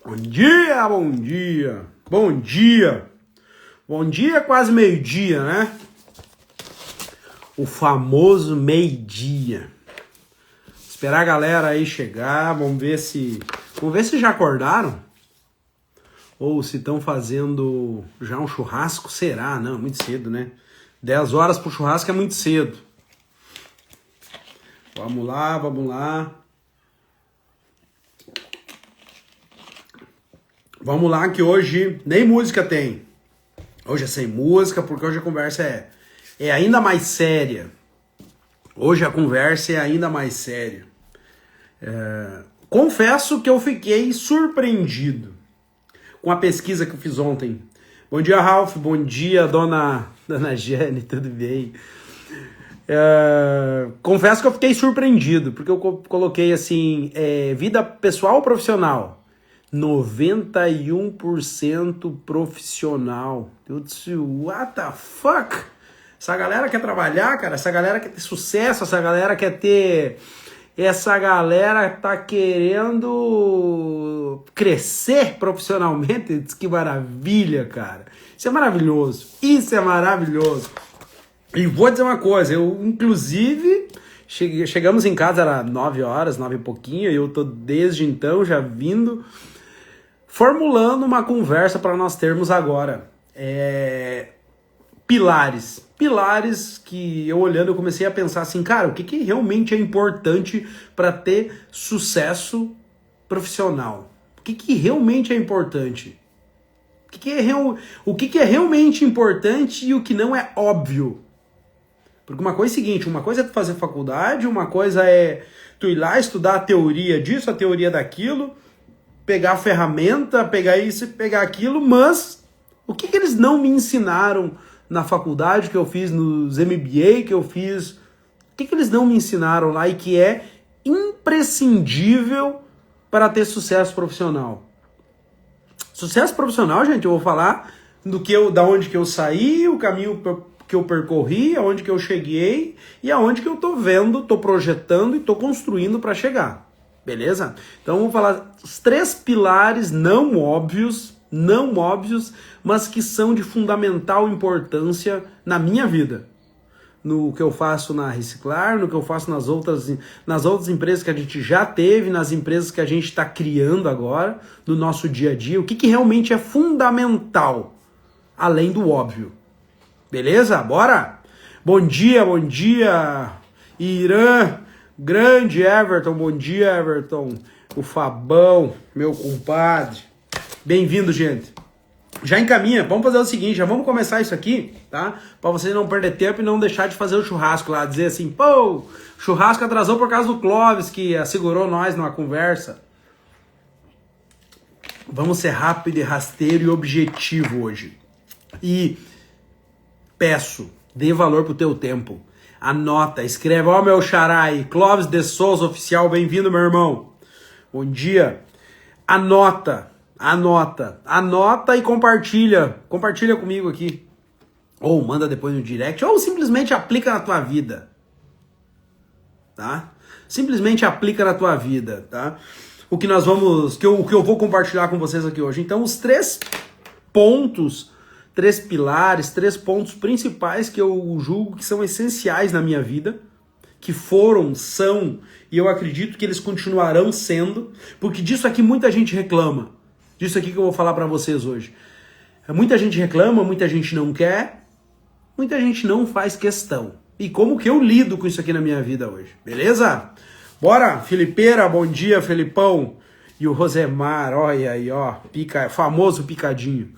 Bom dia, bom dia, bom dia. Bom dia, quase meio-dia, né? O famoso meio-dia. Esperar a galera aí chegar, vamos ver se já acordaram. Ou se estão fazendo já um churrasco, será? Não, é muito cedo, né? 10 horas pro churrasco é muito cedo. Vamos lá, vamos lá. Vamos lá que hoje nem música tem. Hoje é sem música, porque hoje a conversa é ainda mais séria. Hoje a conversa é ainda mais séria. Confesso que eu fiquei surpreendido com a pesquisa que eu fiz ontem. Bom dia, Ralph. Bom dia, dona Jane. Tudo bem? Confesso que eu fiquei surpreendido, porque eu coloquei assim, vida pessoal ou profissional? 91% profissional. Eu disse, what the fuck? Essa galera quer trabalhar, cara. Essa galera quer ter sucesso. Essa galera quer ter... Essa galera tá querendo crescer profissionalmente. Que maravilha, cara. Isso é maravilhoso. Isso é maravilhoso. E vou dizer uma coisa. Eu, inclusive... Chegamos em casa, era 9 horas, 9 e pouquinho. E eu tô desde então já vindo... formulando uma conversa para nós termos agora. Pilares que eu olhando eu comecei a pensar assim, cara, o que realmente é importante para ter sucesso profissional? O que realmente é importante? O que é realmente importante e o que não é óbvio? Porque uma coisa é o seguinte, uma coisa é tu fazer faculdade, uma coisa é tu ir lá estudar a teoria disso, a teoria daquilo, pegar a ferramenta, pegar isso e pegar aquilo, mas o que eles não me ensinaram na faculdade que eu fiz, nos MBA que eu fiz, o que eles não me ensinaram lá e que é imprescindível para ter sucesso profissional? Sucesso profissional, gente, eu vou falar da onde que eu saí, o caminho que eu percorri, aonde que eu cheguei e aonde que eu tô vendo, tô projetando e tô construindo para chegar. Beleza? Então vamos falar os 3 pilares não óbvios, mas que são de fundamental importância na minha vida. No que eu faço na Reciclar, no que eu faço nas outras empresas que a gente já teve, nas empresas que a gente está criando agora, no nosso dia a dia. O que realmente é fundamental, além do óbvio. Beleza? Bora? Bom dia, Irã. Grande Everton, bom dia, Everton. O Fabão, meu compadre. Bem-vindo, gente. Já encaminha, vamos fazer o seguinte, já vamos começar isso aqui, tá? Pra vocês não perder tempo e não deixar de fazer o churrasco lá, dizer assim, pô, churrasco atrasou por causa do Clóvis, que assegurou nós numa conversa. Vamos ser rápido, rasteiro e objetivo hoje. E peço, dê valor pro teu tempo. Anota, escreve, ó meu xará aí, Clóvis de Souza Oficial, bem-vindo, meu irmão. Bom dia. Anota e compartilha comigo aqui. Ou manda depois no direct, ou simplesmente aplica na tua vida. Tá? Simplesmente aplica na tua vida, tá? O que eu vou compartilhar com vocês aqui hoje. Então, os 3 pontos, 3 pilares, 3 pontos principais que eu julgo que são essenciais na minha vida, que são, e eu acredito que eles continuarão sendo, porque disso aqui muita gente reclama. Disso aqui que eu vou falar para vocês hoje. Muita gente reclama, muita gente não quer, muita gente não faz questão. E como que eu lido com isso aqui na minha vida hoje, beleza? Bora, Felipeira, bom dia, Felipão. E o Rosemar, olha aí, ó, famoso picadinho.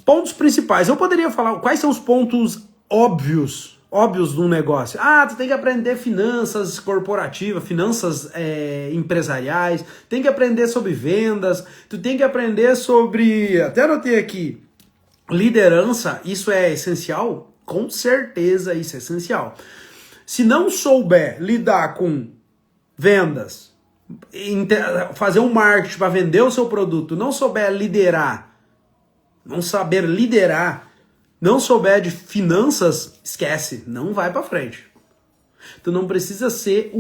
Pontos principais. Eu poderia falar quais são os pontos óbvios de um negócio. Tu tem que aprender finanças corporativas, finanças empresariais, tem que aprender sobre vendas, tu tem que aprender sobre, até anotei aqui, liderança. Isso é essencial? Com certeza isso é essencial. Se não souber lidar com vendas, fazer um marketing para vender o seu produto, não souber liderar, não saber liderar, não souber de finanças, esquece, não vai pra frente. Tu não precisa ser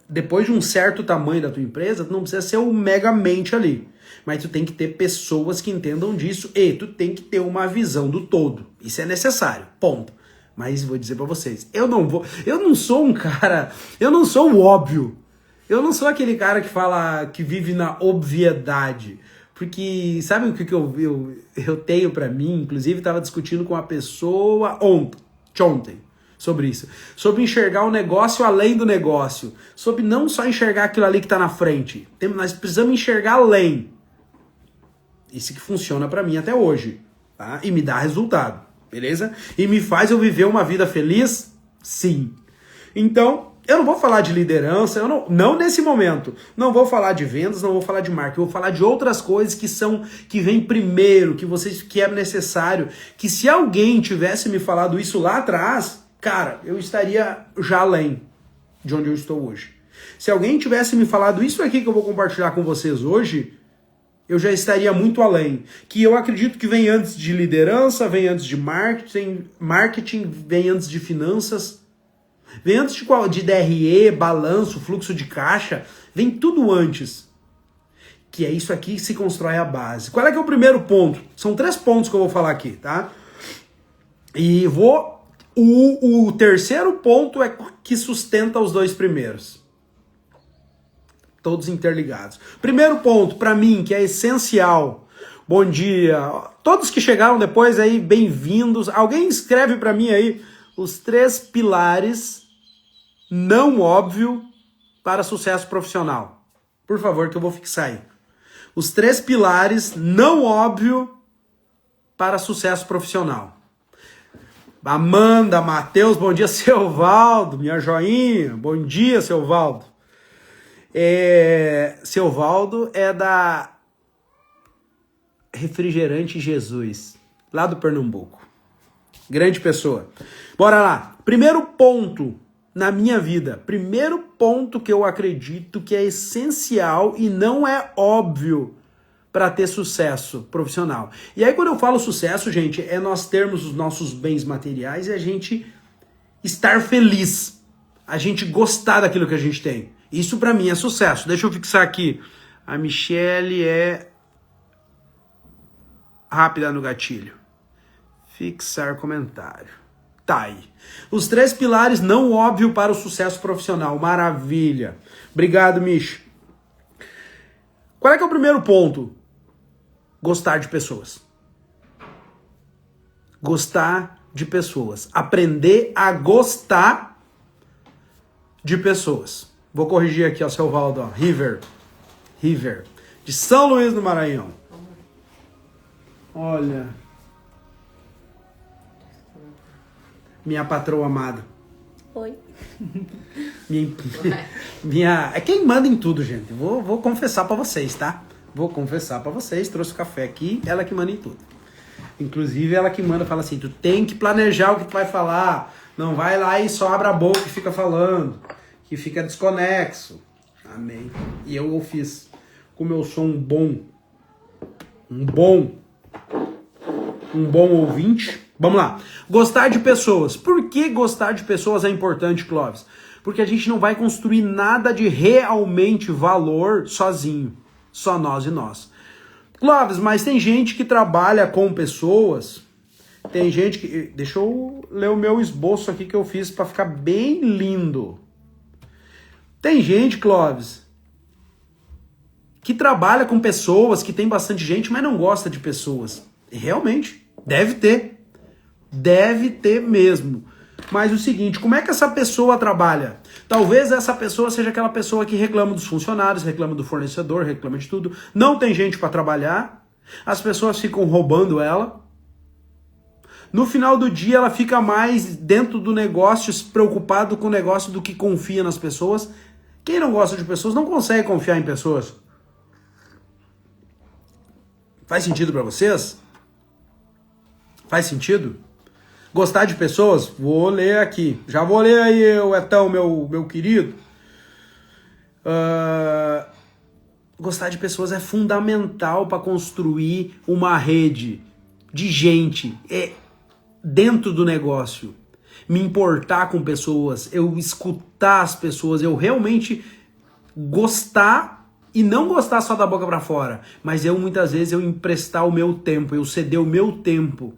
depois de um certo tamanho da tua empresa, tu não precisa ser o megamente ali. Mas tu tem que ter pessoas que entendam disso e tu tem que ter uma visão do todo. Isso é necessário, ponto. Mas vou dizer pra vocês, eu não sou um cara, eu não sou o óbvio. Eu não sou aquele cara que fala, que vive na obviedade. Porque sabe o que eu tenho pra mim? Inclusive estava discutindo com uma pessoa ontem sobre isso. Sobre enxergar o negócio além do negócio. Sobre não só enxergar aquilo ali que tá na frente. Nós precisamos enxergar além. Isso que funciona pra mim até hoje. Tá? E me dá resultado. Beleza? E me faz eu viver uma vida feliz? Sim. Então, eu não vou falar de liderança, não nesse momento. Não vou falar de vendas, não vou falar de marketing. Eu vou falar de outras coisas que vem primeiro, que é necessário. Que se alguém tivesse me falado isso lá atrás, cara, eu estaria já além de onde eu estou hoje. Se alguém tivesse me falado isso aqui que eu vou compartilhar com vocês hoje, eu já estaria muito além. Que eu acredito que vem antes de liderança, vem antes de marketing vem antes de finanças, vem antes de DRE, balanço, fluxo de caixa, vem tudo antes. Que é isso aqui que se constrói a base. Qual é que é o primeiro ponto? São 3 pontos que eu vou falar aqui, tá? E o terceiro ponto é que sustenta os 2 primeiros. Todos interligados. Primeiro ponto, para mim, que é essencial. Bom dia. Todos que chegaram depois aí, bem-vindos. Alguém escreve para mim aí os 3 pilares não óbvio para sucesso profissional. Por favor, que eu vou fixar aí. Os 3 pilares não óbvio para sucesso profissional. Amanda, Matheus, bom dia, seu Valdo, minha joinha. Bom dia, seu Valdo. Seu Valdo é da Refrigerante Jesus, lá do Pernambuco. Grande pessoa. Bora lá. Primeiro ponto na minha vida. Primeiro ponto que eu acredito que é essencial e não é óbvio para ter sucesso profissional. E aí quando eu falo sucesso, gente, é nós termos os nossos bens materiais e a gente estar feliz. A gente gostar daquilo que a gente tem. Isso pra mim é sucesso. Deixa eu fixar aqui. A Michelle é rápida no gatilho. Fixar comentário. Tá aí. Os 3 pilares não óbvio para o sucesso profissional. Maravilha. Obrigado, Mich. Qual é que é o primeiro ponto? Gostar de pessoas. Gostar de pessoas. Aprender a gostar de pessoas. Vou corrigir aqui, ó, seu Valdo, ó. River, de São Luís do Maranhão. Olha. Minha patroa amada. Oi. É quem manda em tudo, gente. Vou confessar pra vocês, tá? Vou confessar pra vocês. Trouxe o café aqui, ela que manda em tudo. Inclusive, ela que manda, fala assim, tu tem que planejar o que tu vai falar. Não vai lá e só abre a boca e fica falando. Que fica desconexo. Amém. E eu fiz. Como eu sou um bom ouvinte. Vamos lá. Gostar de pessoas. Por que gostar de pessoas é importante, Clóvis? Porque a gente não vai construir nada de realmente valor sozinho. Só nós e nós. Clóvis, mas tem gente que trabalha com pessoas. Tem gente que... Deixa eu ler o meu esboço aqui que eu fiz para ficar bem lindo. Tem gente, Clóvis, que trabalha com pessoas, que tem bastante gente, mas não gosta de pessoas. Realmente, deve ter. Deve ter mesmo. Mas o seguinte, como é que essa pessoa trabalha? Talvez essa pessoa seja aquela pessoa que reclama dos funcionários, reclama do fornecedor, reclama de tudo. Não tem gente para trabalhar. As pessoas ficam roubando ela. No final do dia, ela fica mais dentro do negócio, preocupado com o negócio do que confia nas pessoas. Quem não gosta de pessoas não consegue confiar em pessoas. Faz sentido para vocês? Faz sentido? Gostar de pessoas? Vou ler aqui. Já vou ler aí, o Etão, meu querido. Gostar de pessoas é fundamental para construir uma rede de gente dentro do negócio. Me importar com pessoas, eu escutar as pessoas, eu realmente gostar e não gostar só da boca para fora, mas muitas vezes eu emprestar o meu tempo, eu ceder o meu tempo.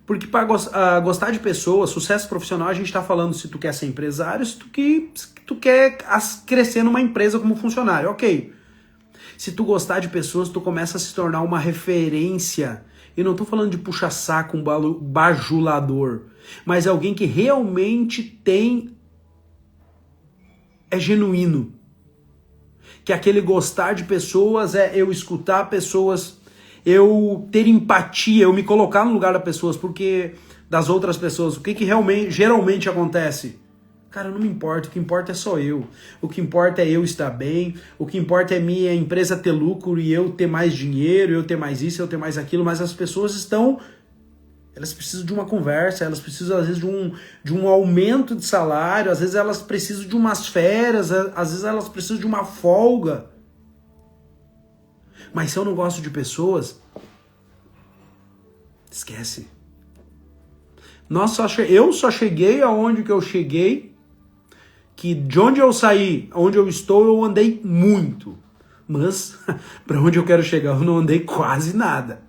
Porque para gostar de pessoas, sucesso profissional, a gente está falando se tu quer ser empresário, se tu quer crescer numa empresa como funcionário, ok. Se tu gostar de pessoas, tu começa a se tornar uma referência. E não tô falando de puxa-saco, um bajulador, mas alguém que realmente é genuíno. Que aquele gostar de pessoas é eu escutar pessoas, eu ter empatia, eu me colocar no lugar das outras pessoas. O que geralmente acontece? Cara, não me importa, o que importa é só eu. O que importa é eu estar bem, o que importa é minha empresa ter lucro e eu ter mais dinheiro, eu ter mais isso, eu ter mais aquilo, mas as pessoas elas precisam de uma conversa, elas precisam às vezes de um aumento de salário, às vezes elas precisam de umas férias, às vezes elas precisam de uma folga. Mas se eu não gosto de pessoas, esquece. Eu só cheguei aonde que eu cheguei, que de onde eu saí, onde eu estou, eu andei muito. Mas para onde eu quero chegar, eu não andei quase nada.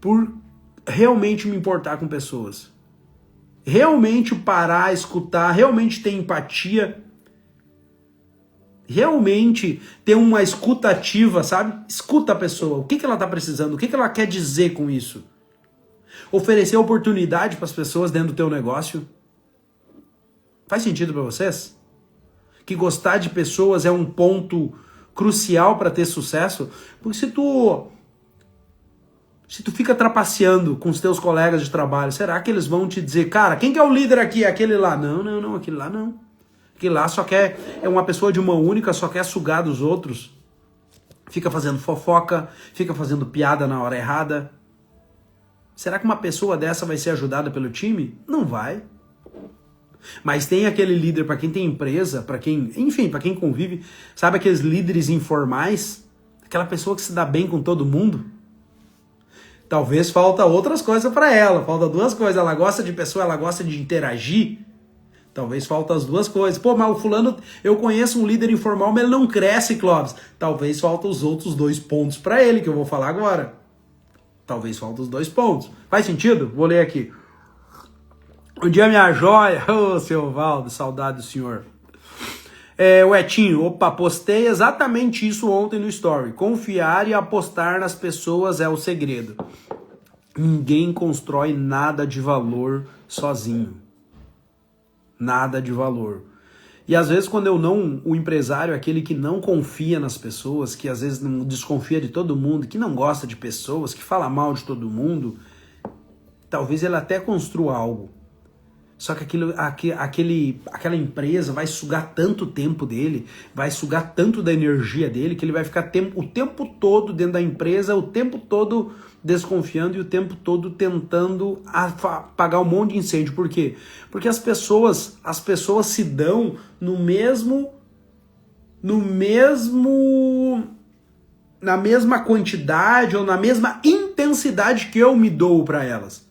Por realmente me importar com pessoas. Realmente parar, escutar, realmente ter empatia. Realmente ter uma escuta ativa, sabe? Escuta a pessoa. O que ela está precisando? O que ela quer dizer com isso? Oferecer oportunidade para as pessoas dentro do teu negócio. Faz sentido para vocês? Que gostar de pessoas é um ponto crucial para ter sucesso? Porque se tu fica trapaceando com os teus colegas de trabalho, será que eles vão te dizer, cara, quem que é o líder aqui? Aquele lá. Não, aquele lá não. Aquele lá é uma pessoa de mão única, só quer sugar dos outros. Fica fazendo fofoca, fica fazendo piada na hora errada. Será que uma pessoa dessa vai ser ajudada pelo time? Não vai. Mas tem aquele líder, para quem tem empresa, para quem convive, sabe aqueles líderes informais? Aquela pessoa que se dá bem com todo mundo? Talvez falta outras coisas para ela, falta duas coisas. Ela gosta de pessoa, ela gosta de interagir. Talvez falta as duas coisas. Pô, mas o fulano, eu conheço um líder informal, mas ele não cresce, Clóvis. Talvez falta os outros 2 pontos para ele, que eu vou falar agora. Talvez falta os 2 pontos. Faz sentido? Vou ler aqui. Bom dia, minha joia. Ô, seu Valdo, saudade do senhor. O Etinho, opa, postei exatamente isso ontem no story. Confiar e apostar nas pessoas é o segredo. Ninguém constrói nada de valor sozinho. Nada de valor. E às vezes o empresário é aquele que não confia nas pessoas, que às vezes não desconfia de todo mundo, que não gosta de pessoas, que fala mal de todo mundo, talvez ele até construa algo. Só que aquela empresa vai sugar tanto tempo dele, vai sugar tanto da energia dele, que ele vai ficar o tempo todo dentro da empresa, o tempo todo desconfiando e o tempo todo tentando apagar um monte de incêndio. Por quê? Porque as pessoas se dão na mesma quantidade ou na mesma intensidade que eu me dou para elas.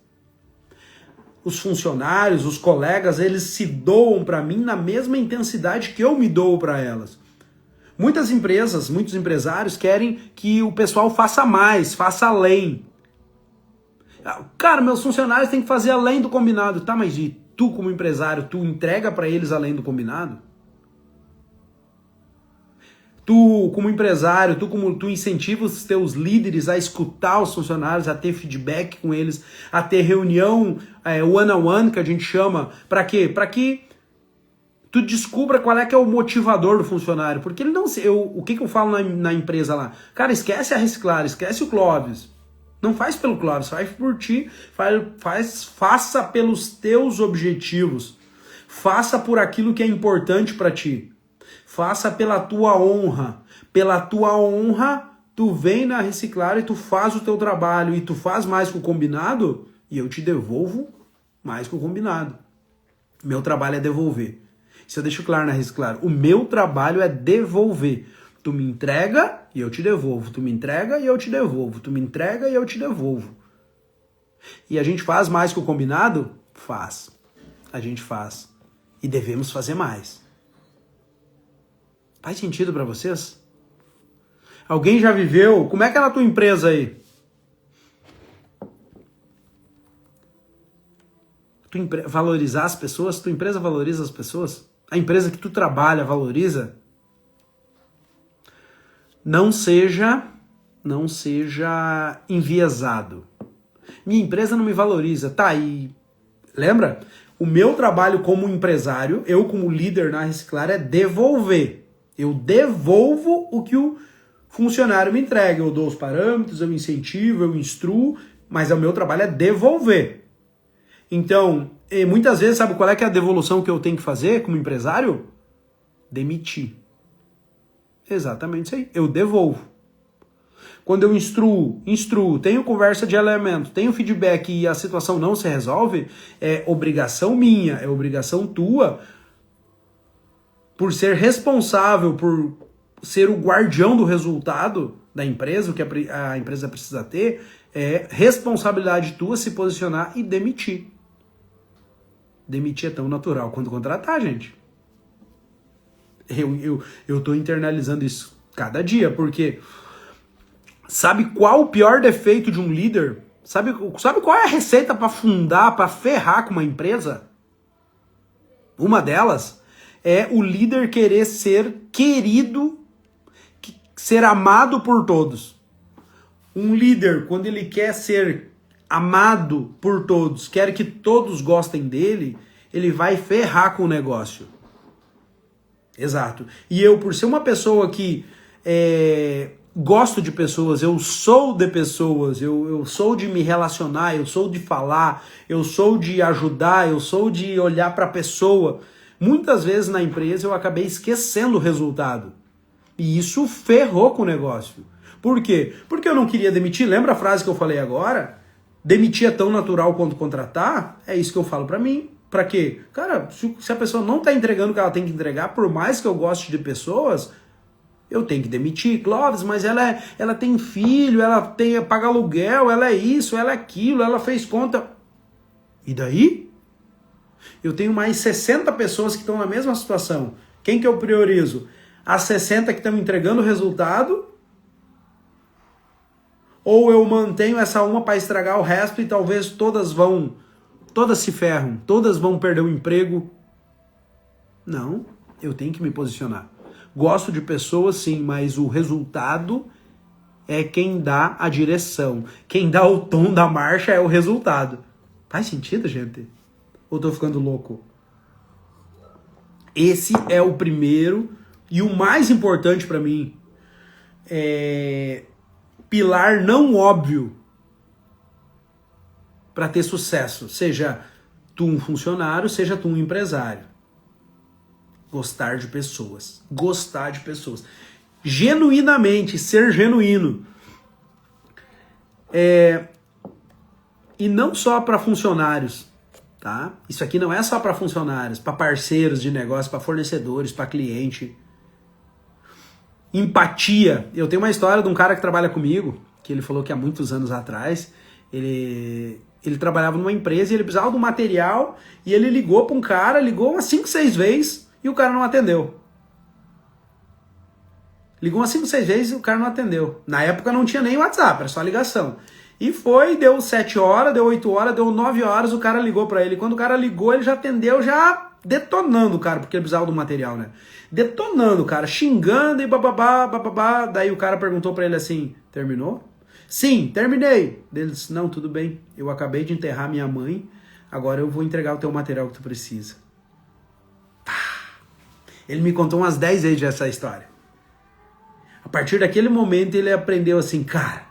Os funcionários, os colegas, eles se doam para mim na mesma intensidade que eu me dou para elas. Muitas empresas, muitos empresários querem que o pessoal faça mais, faça além. Cara, meus funcionários têm que fazer além do combinado. Tá, mas e tu como empresário, tu entrega para eles além do combinado? Tu, como empresário, tu incentiva os teus líderes a escutar os funcionários, a ter feedback com eles, a ter reunião one-on-one, que a gente chama. Para quê? Para que tu descubra qual é que é o motivador do funcionário. Porque ele não... o que eu falo na empresa lá? Cara, esquece a reciclar, esquece o Clóvis. Não faz pelo Clóvis, faz por ti, faça pelos teus objetivos. Faça por aquilo que é importante para ti. Faça pela tua honra. Pela tua honra, tu vem na reciclar e tu faz o teu trabalho e tu faz mais que o combinado e eu te devolvo mais que o combinado. Meu trabalho é devolver. Isso eu deixo claro na reciclar. O meu trabalho é devolver. Tu me entrega e eu te devolvo. Tu me entrega e eu te devolvo. Tu me entrega e eu te devolvo. E a gente faz mais que o combinado? Faz. A gente faz. E devemos fazer mais. Faz sentido para vocês? Alguém já viveu? Como é que é na tua empresa aí? Valorizar as pessoas? Tua empresa valoriza as pessoas? A empresa que tu trabalha valoriza? Não seja enviesado. Minha empresa não me valoriza. Tá, e lembra? O meu trabalho como empresário, eu como líder na Reciclar, é devolver. Eu devolvo o que o funcionário me entrega. Eu dou os parâmetros, eu incentivo, eu instruo, mas o meu trabalho é devolver. Então, muitas vezes, sabe qual é que é a devolução que eu tenho que fazer como empresário? Demitir. Exatamente isso aí. Eu devolvo. Quando eu instruo, tenho conversa de elemento, tenho feedback e a situação não se resolve, é obrigação minha, é obrigação tua, por ser responsável, por ser o guardião do resultado da empresa, o que a empresa precisa ter, é tô tua se posicionar e demitir. Demitir é tão natural quanto contratar, gente. Eu tô internalizando isso cada dia, porque sabe qual o pior defeito de um líder? Sabe qual é a receita para afundar, para ferrar com uma empresa? Uma delas é o líder querer ser querido, ser amado por todos. Um líder, quando ele quer ser amado por todos, quer que todos gostem dele, ele vai ferrar com o negócio. Exato. E eu, por ser uma pessoa que gosto de pessoas, eu sou de pessoas, eu sou de me relacionar, eu sou de falar, eu sou de ajudar, eu sou de olhar para a pessoa. Muitas vezes na empresa eu acabei esquecendo o resultado. E isso ferrou com o negócio. Por quê? Porque eu não queria demitir. Lembra a frase que eu falei agora? Demitir é tão natural quanto contratar? É isso que eu falo pra mim. Pra quê? Cara, se a pessoa não tá entregando o que ela tem que entregar, por mais que eu goste de pessoas, eu tenho que demitir. Clóvis, mas ela tem filho, ela paga aluguel, ela é isso, ela é aquilo, ela fez conta. E daí? Eu tenho mais 60 pessoas que estão na mesma situação. Quem que eu priorizo? As 60 que estão entregando o resultado? Ou eu mantenho essa uma para estragar o resto e talvez todas se ferram, todas vão perder o emprego? Não, eu tenho que me posicionar. Gosto de pessoas sim, mas o resultado é quem dá a direção. Quem dá o tom da marcha é o resultado. Faz sentido, gente? Ou tô ficando louco? Esse é o primeiro e o mais importante para mim. Pilar não óbvio para ter sucesso. Seja tu um funcionário, seja tu um empresário. Gostar de pessoas. Gostar de pessoas. Genuinamente, ser genuíno. E não só para funcionários, tá? Isso aqui não é só para funcionários, para parceiros de negócio, para fornecedores, para cliente. Empatia. Eu tenho uma história de um cara que trabalha comigo, que ele falou que há muitos anos atrás, ele trabalhava numa empresa e ele precisava do material e ele ligou para um cara, ligou umas 5, 6 vezes e o cara não atendeu. Ligou umas 5, 6 vezes e o cara não atendeu. Na época não tinha nem WhatsApp, era só ligação. E deu 7 horas, deu 8 horas, deu 9 horas, o cara ligou para ele. Quando o cara ligou, ele já atendeu, já detonando o cara, porque ele precisava do material, né? Detonando o cara, xingando e bababá. Daí o cara perguntou para ele assim, terminou? Sim, terminei. Ele disse, não, tudo bem, eu acabei de enterrar minha mãe, agora eu vou entregar o teu material que tu precisa. Ele me contou umas 10 vezes essa história. A partir daquele momento ele aprendeu assim, cara,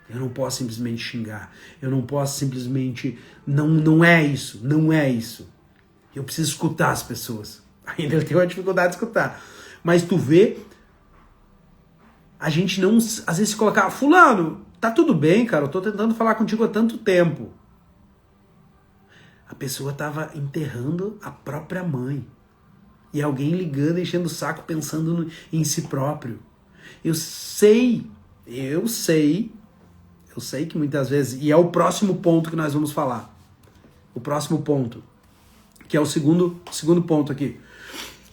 eu não posso simplesmente xingar, eu não posso simplesmente, não é isso. Eu preciso escutar as pessoas. Ainda ele tem uma dificuldade de escutar. Mas tu vê, a gente não, às vezes se colocar, fulano, tá tudo bem, cara, eu tô tentando falar contigo há tanto tempo. A pessoa tava enterrando a própria mãe. E alguém ligando, enchendo o saco, pensando em si próprio. Eu sei que muitas vezes, e é o próximo ponto que nós vamos falar. O próximo ponto, que é o segundo ponto aqui.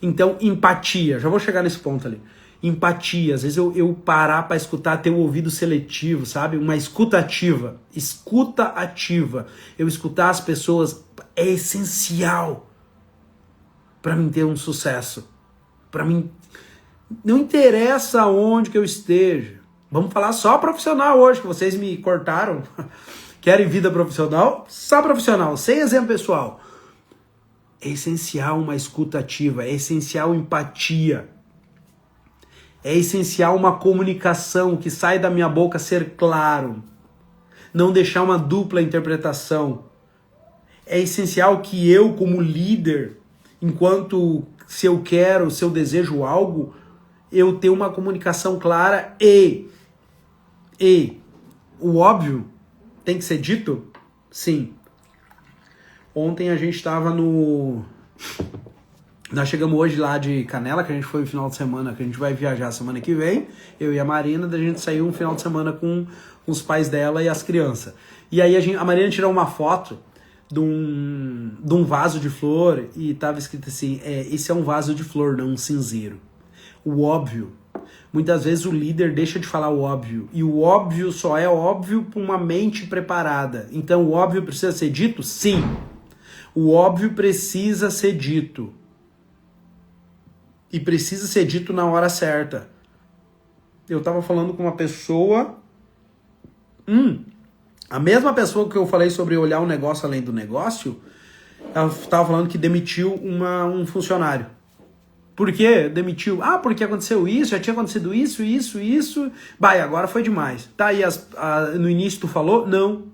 Então, empatia, já vou chegar nesse ponto ali. Empatia, às vezes eu parar para escutar, ter o ouvido seletivo, sabe? Uma escuta ativa. Escuta ativa. Eu escutar as pessoas é essencial para mim ter um sucesso. Para mim, não interessa onde que eu esteja. Vamos falar só profissional hoje, que vocês me cortaram. Querem vida profissional? Só profissional, sem exemplo pessoal. É essencial uma escuta ativa, é essencial empatia. É essencial uma comunicação que sai da minha boca ser claro. Não deixar uma dupla interpretação. É essencial que eu, como líder, enquanto se eu quero, se eu desejo algo, eu tenho uma comunicação clara e o óbvio tem que ser dito? Sim. Ontem a gente estava no... Nós chegamos hoje lá de Canela, que a gente foi no final de semana, que a gente vai viajar semana que vem, eu e a Marina, da gente saiu um final de semana com os pais dela e as crianças. E aí a Marina tirou uma foto de um vaso de flor e tava escrito assim, esse é um vaso de flor, não um cinzeiro. O óbvio. Muitas vezes o líder deixa de falar o óbvio, e o óbvio só é óbvio para uma mente preparada. Então o óbvio precisa ser dito? Sim. O óbvio precisa ser dito. E precisa ser dito na hora certa. Eu tava falando com uma pessoa... a mesma pessoa que eu falei sobre olhar um negócio além do negócio, ela tava falando que demitiu um funcionário. Por quê? Demitiu. Ah, porque aconteceu isso, já tinha acontecido isso. Bah, e agora foi demais. Tá, e no início tu falou? Não.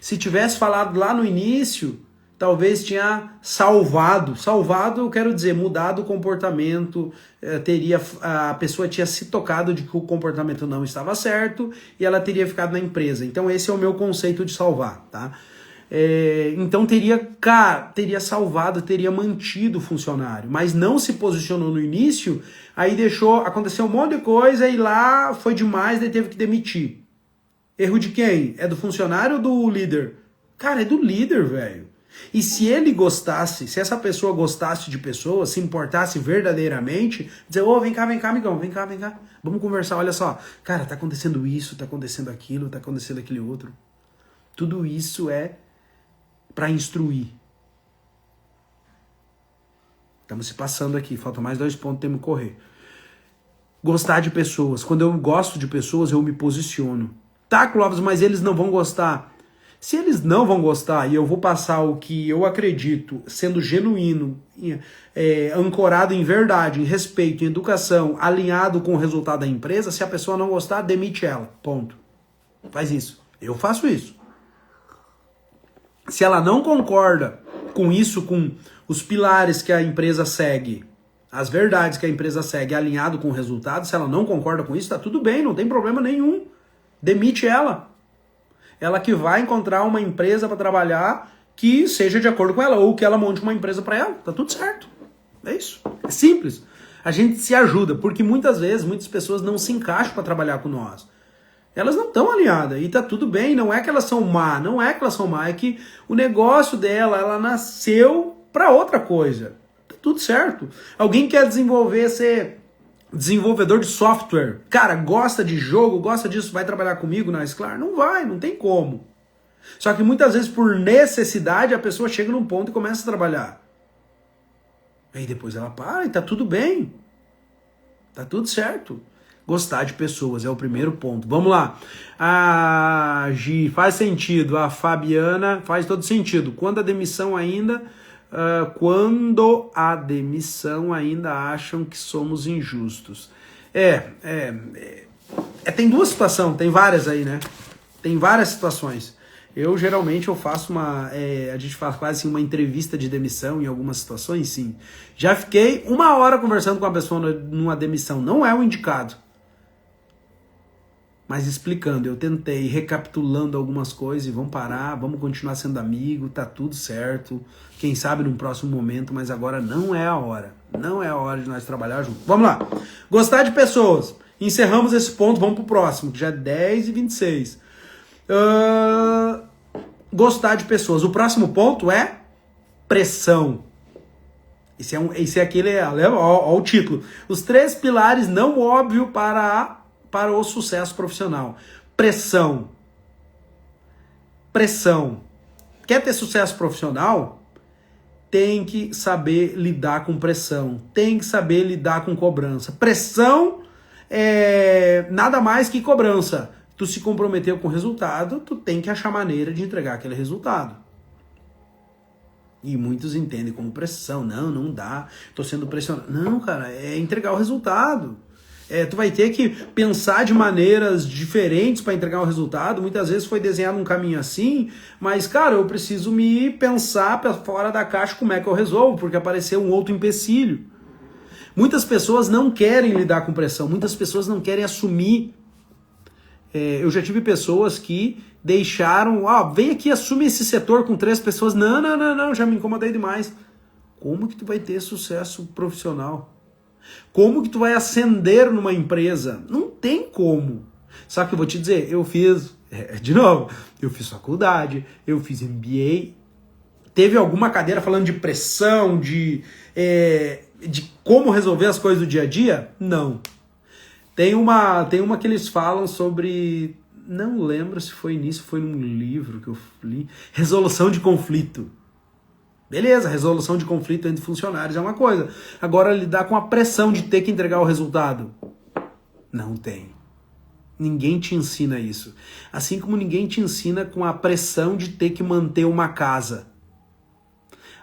Se tivesse falado lá no início... Talvez tinha salvado, eu quero dizer, mudado o comportamento, a pessoa tinha se tocado de que o comportamento não estava certo e ela teria ficado na empresa. Então esse é o meu conceito de salvar, tá? Então teria salvado, teria mantido o funcionário, mas não se posicionou no início, aí aconteceu um monte de coisa e lá foi demais, daí teve que demitir. Erro de quem? É do funcionário ou do líder? Cara, é do líder, velho. E se ele gostasse, se essa pessoa gostasse de pessoas, se importasse verdadeiramente, dizer, vem cá, amigão, vem cá, vamos conversar, olha só, cara, tá acontecendo isso, tá acontecendo aquilo, tá acontecendo aquele outro. Tudo isso é para instruir. Estamos se passando aqui, faltam mais 2 pontos, temos que correr. Gostar de pessoas. Quando eu gosto de pessoas, eu me posiciono. Tá, Clóvis, mas eles não vão gostar. Se eles não vão gostar e eu vou passar o que eu acredito, sendo genuíno, ancorado em verdade, em respeito, em educação, alinhado com o resultado da empresa, se a pessoa não gostar, demite ela. Ponto. Faz isso. Eu faço isso. Se ela não concorda com isso, com os pilares que a empresa segue, as verdades que a empresa segue, alinhado com o resultado, se ela não concorda com isso, tá tudo bem, não tem problema nenhum. Demite ela. Ela que vai encontrar uma empresa para trabalhar que seja de acordo com ela, ou que ela monte uma empresa para ela. Tá tudo certo. É isso. É simples. A gente se ajuda, porque muitas vezes, muitas pessoas não se encaixam para trabalhar com nós. Elas não estão alinhadas, e tá tudo bem, não é que elas são má, é que o negócio dela, ela nasceu para outra coisa. Tá tudo certo. Alguém quer ser desenvolvedor de software, cara, gosta de jogo, gosta disso, vai trabalhar comigo na Sclar? Não vai, não tem como. Só que muitas vezes por necessidade a pessoa chega num ponto e começa a trabalhar. Aí depois ela para e tá tudo bem. Tá tudo certo. Gostar de pessoas é o primeiro ponto. Vamos lá. A Gi, faz sentido. A Fabiana, faz todo sentido. Quando a demissão ainda acham que somos injustos. Tem duas situações, tem várias aí, né? Tem várias situações. Geralmente faço a gente faz quase assim, uma entrevista de demissão em algumas situações, sim. Já fiquei 1 hora conversando com a pessoa numa demissão, não é o indicado. Mas explicando, eu tentei, recapitulando algumas coisas e vamos parar, vamos continuar sendo amigo, tá tudo certo. Quem sabe num próximo momento, mas agora não é a hora. Não é a hora de nós trabalhar junto. Vamos lá. Gostar de pessoas. Encerramos esse ponto, vamos pro próximo, que já é 10h26. Gostar de pessoas. O próximo ponto é pressão. Esse é aquele, ó, o título. Os 3 pilares não óbvios para o sucesso profissional. Pressão. Pressão. Quer ter sucesso profissional? Tem que saber lidar com pressão. Tem que saber lidar com cobrança. Pressão é nada mais que cobrança. Tu se comprometeu com o resultado, tu tem que achar maneira de entregar aquele resultado. E muitos entendem como pressão. Não dá, tô sendo pressionado. Não, cara, é entregar o resultado. Tu vai ter que pensar de maneiras diferentes para entregar o resultado. Muitas vezes foi desenhado um caminho assim, mas, cara, eu preciso me pensar para fora da caixa como é que eu resolvo, porque apareceu um outro empecilho. Muitas pessoas não querem lidar com pressão, muitas pessoas não querem assumir. Eu já tive pessoas que deixaram, vem aqui, assume esse setor com 3 pessoas. Não, já me incomodei demais. Como que tu vai ter sucesso profissional? Como que tu vai ascender numa empresa? Não tem como. Só que eu vou te dizer, eu fiz faculdade, eu fiz MBA. Teve alguma cadeira falando de pressão, de como resolver as coisas do dia a dia? Não. Tem uma que eles falam sobre, não lembro se foi nisso, foi num livro que eu li, resolução de conflito. Beleza, resolução de conflito entre funcionários é uma coisa. Agora, lidar com a pressão de ter que entregar o resultado, não tem. Ninguém te ensina isso. Assim como ninguém te ensina com a pressão de ter que manter uma casa.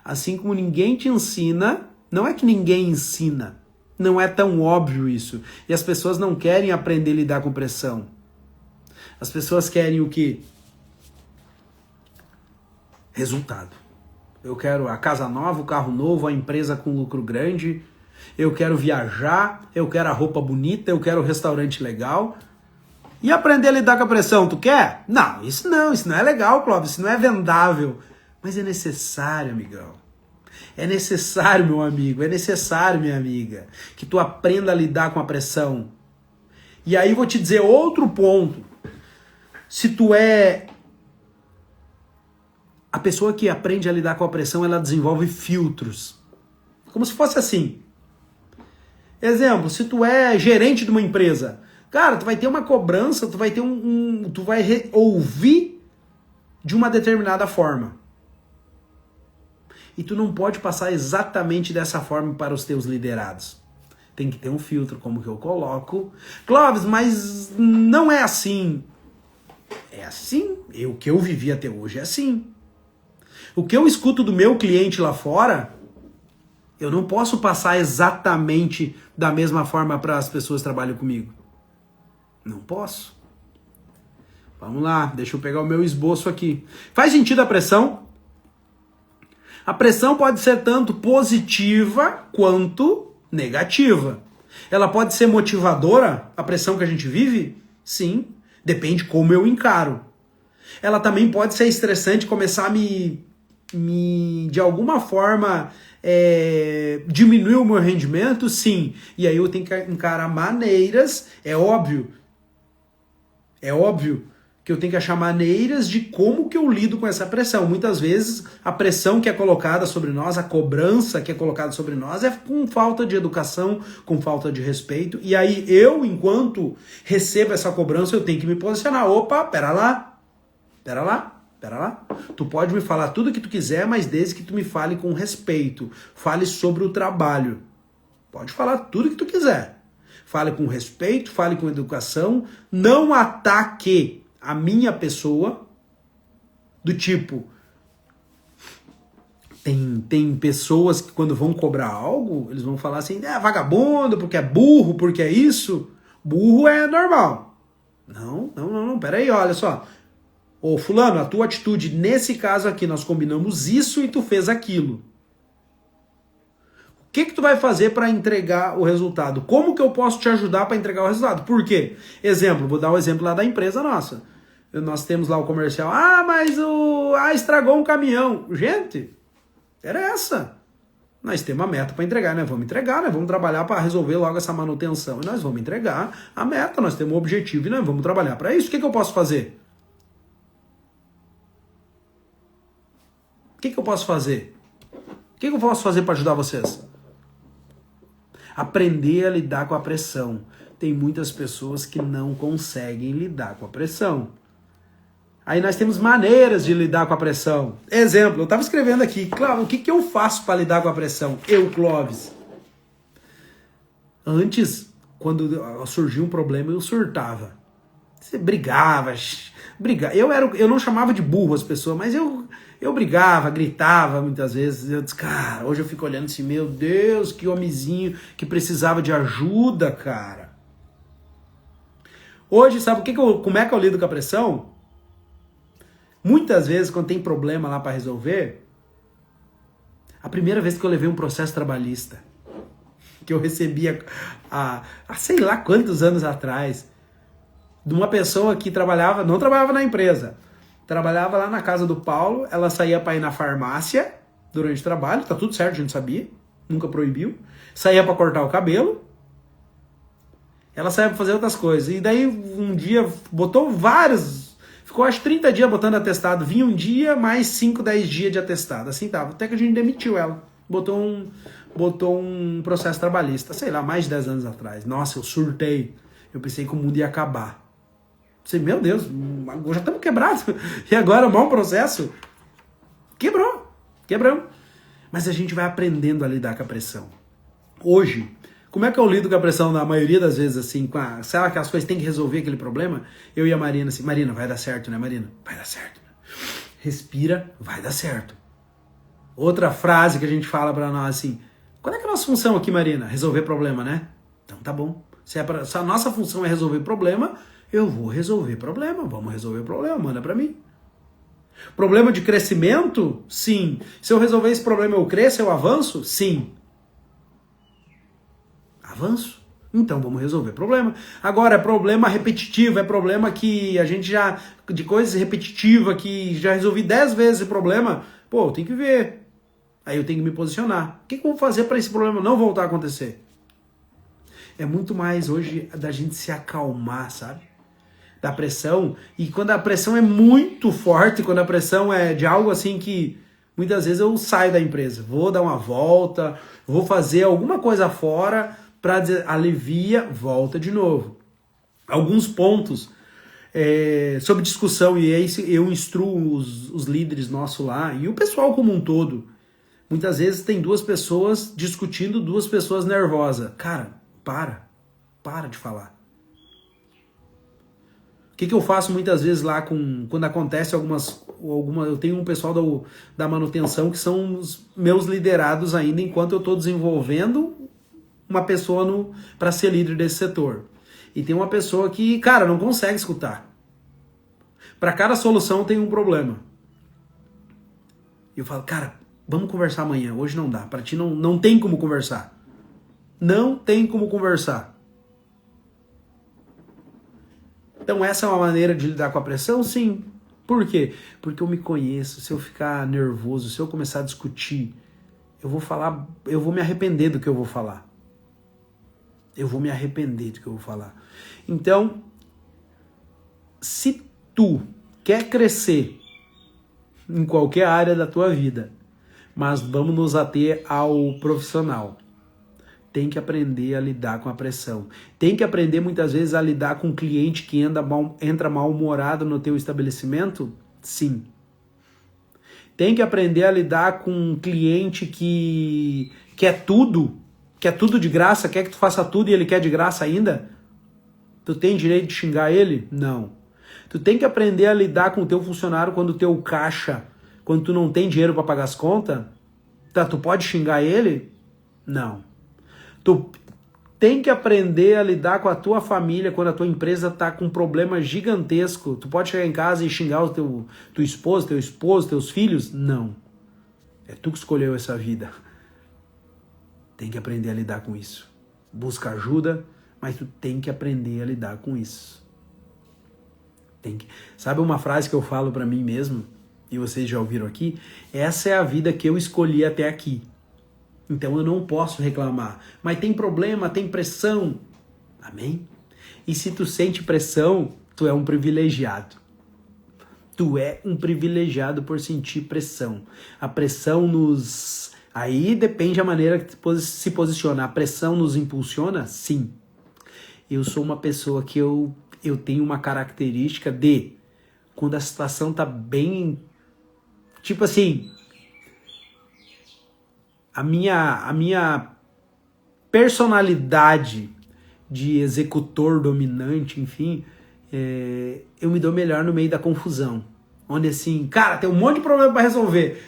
Assim como ninguém te ensina, não é que ninguém ensina, não é tão óbvio isso. E as pessoas não querem aprender a lidar com pressão. As pessoas querem o quê? Resultado. Eu quero a casa nova, o carro novo, a empresa com lucro grande. Eu quero viajar, eu quero a roupa bonita, eu quero o restaurante legal. E aprender a lidar com a pressão, tu quer? Não é legal, Clóvis, isso não é vendável. Mas é necessário, amigão. É necessário, meu amigo, é necessário, minha amiga, que tu aprenda a lidar com a pressão. E aí vou te dizer outro ponto. Se tu é a pessoa que aprende a lidar com a pressão, ela desenvolve filtros. Como se fosse assim. Exemplo, se tu é gerente de uma empresa, cara, tu vai ter uma cobrança, tu vai ter tu vai ouvir de uma determinada forma. E tu não pode passar exatamente dessa forma para os teus liderados. Tem que ter um filtro, como que eu coloco. Clóvis, mas não é assim. É assim. O que eu vivi até hoje é assim. O que eu escuto do meu cliente lá fora, eu não posso passar exatamente da mesma forma para as pessoas que trabalham comigo. Não posso. Vamos lá, deixa eu pegar o meu esboço aqui. Faz sentido a pressão? A pressão pode ser tanto positiva quanto negativa. Ela pode ser motivadora, a pressão que a gente vive? Sim, depende como eu encaro. Ela também pode ser estressante, começar a me de alguma forma diminuir o meu rendimento? Sim. E aí eu tenho que encarar maneiras, é óbvio que eu tenho que achar maneiras de como que eu lido com essa pressão. Muitas vezes a pressão que é colocada sobre nós, a cobrança que é colocada sobre nós é com falta de educação, com falta de respeito. E aí eu, enquanto recebo essa cobrança, eu tenho que me posicionar. Opa, pera lá. Tu pode me falar tudo o que tu quiser, mas desde que tu me fale com respeito. Fale sobre o trabalho. Pode falar tudo o que tu quiser. Fale com respeito, fale com educação. Não ataque a minha pessoa, do tipo, tem pessoas que quando vão cobrar algo, eles vão falar assim, vagabundo, porque é burro, porque é isso. Burro é normal. Não, peraí, olha só. Ô fulano, a tua atitude nesse caso aqui, nós combinamos isso e tu fez aquilo. O que tu vai fazer para entregar o resultado? Como que eu posso te ajudar para entregar o resultado? Por quê? Exemplo, vou dar um exemplo lá da empresa nossa. Nós temos lá o comercial. Mas estragou um caminhão. Gente, era essa. Nós temos uma meta para entregar, né? Vamos entregar, né? Vamos trabalhar para resolver logo essa manutenção. E nós vamos entregar a meta, nós temos um objetivo e nós vamos trabalhar para isso. O que eu posso fazer? O que eu posso fazer? que eu posso fazer para ajudar vocês? Aprender a lidar com a pressão. Tem muitas pessoas que não conseguem lidar com a pressão. Aí nós temos maneiras de lidar com a pressão. Exemplo, eu estava escrevendo aqui, claro, o que eu faço para lidar com a pressão? Eu, Clóvis. Antes, quando surgia um problema, eu surtava. Você brigava. Eu não chamava de burro as pessoas, mas eu brigava, gritava muitas vezes. Eu disse, cara, hoje eu fico olhando assim, meu Deus, que homenzinho que precisava de ajuda, cara. Hoje, sabe como é que eu lido com a pressão? Muitas vezes, quando tem problema lá para resolver, a primeira vez que eu levei um processo trabalhista, que eu recebia há sei lá quantos anos atrás, de uma pessoa que não trabalhava na empresa, trabalhava lá na casa do Paulo, ela saía para ir na farmácia durante o trabalho, tá tudo certo, a gente sabia, nunca proibiu, saía para cortar o cabelo, ela saía para fazer outras coisas, e daí um dia botou ficou acho 30 dias botando atestado, vinha um dia, mais 5, 10 dias de atestado, assim tava, até que a gente demitiu ela, botou um processo trabalhista, sei lá, mais de 10 anos atrás, nossa, eu surtei, eu pensei que o mundo ia acabar. Você, meu Deus, já estamos quebrados. E agora, mau processo? Quebramos. Mas a gente vai aprendendo a lidar com a pressão. Hoje, como é que eu lido com a pressão na maioria das vezes, assim, sabe que as coisas têm que resolver aquele problema? Eu e a Marina, assim, Marina, vai dar certo, né, Marina? Vai dar certo. Respira, vai dar certo. Outra frase que a gente fala pra nós, assim, qual é que é a nossa função aqui, Marina? Resolver problema, né? Então tá bom. Se a nossa função é resolver problema, eu vou resolver problema, vamos resolver problema, manda pra mim. Problema de crescimento? Sim. Se eu resolver esse problema, eu cresço, eu avanço? Sim. Avanço? Então vamos resolver problema. Agora, é problema repetitivo, é problema que a gente de coisas repetitivas, que já resolvi 10 vezes esse problema, pô, eu tenho que ver. Aí eu tenho que me posicionar. O que eu vou fazer para esse problema não voltar a acontecer? É muito mais hoje da gente se acalmar, sabe? Da pressão, e quando a pressão é muito forte, quando a pressão é de algo assim que muitas vezes eu saio da empresa, vou dar uma volta, vou fazer alguma coisa fora para dizer alivia, volta de novo. Alguns pontos sobre discussão, e aí eu instruo os líderes nossos lá, e o pessoal como um todo. Muitas vezes tem duas pessoas discutindo, duas pessoas nervosas. Cara, para de falar. O que eu faço muitas vezes lá quando acontece algumas eu tenho um pessoal da manutenção que são os meus liderados ainda enquanto eu estou desenvolvendo uma pessoa para ser líder desse setor. E tem uma pessoa que, cara, não consegue escutar. Para cada solução tem um problema. E eu falo, cara, vamos conversar amanhã, hoje não dá, para ti não tem como conversar. Não tem como conversar. Então essa é uma maneira de lidar com a pressão? Sim. Por quê? Porque eu me conheço. Se eu ficar nervoso, se eu começar a discutir, eu vou me arrepender do que eu vou falar. Então, se tu quer crescer em qualquer área da tua vida, mas vamos nos ater ao profissional, tem que aprender a lidar com a pressão. Tem que aprender muitas vezes a lidar com um cliente que entra mal-humorado no teu estabelecimento? Sim. Tem que aprender a lidar com um cliente que quer tudo de graça, quer que tu faça tudo e ele quer de graça ainda? Tu tem direito de xingar ele? Não. Tu tem que aprender a lidar com o teu funcionário quando tu não tem dinheiro para pagar as contas? Tá, tu pode xingar ele? Não. Tu tem que aprender a lidar com a tua família quando a tua empresa tá com um problema gigantesco. Tu pode chegar em casa e xingar tua esposa, teu esposo, teus filhos? Não. É tu que escolheu essa vida. Tem que aprender a lidar com isso. Busca ajuda, mas tu tem que aprender a lidar com isso. Sabe uma frase que eu falo pra mim mesmo, e vocês já ouviram aqui? Essa é a vida que eu escolhi até aqui. Então eu não posso reclamar. Mas tem problema, tem pressão. Amém? E se tu sente pressão, tu é um privilegiado. Tu é um privilegiado por sentir pressão. A pressão nos Aí depende a maneira que se posiciona. A pressão nos impulsiona? Sim. Eu sou uma pessoa que eu tenho uma característica de, quando a situação tá bem, tipo assim, a minha personalidade de executor dominante, enfim, eu me dou melhor no meio da confusão. Onde assim, cara, tem um monte de problema para resolver.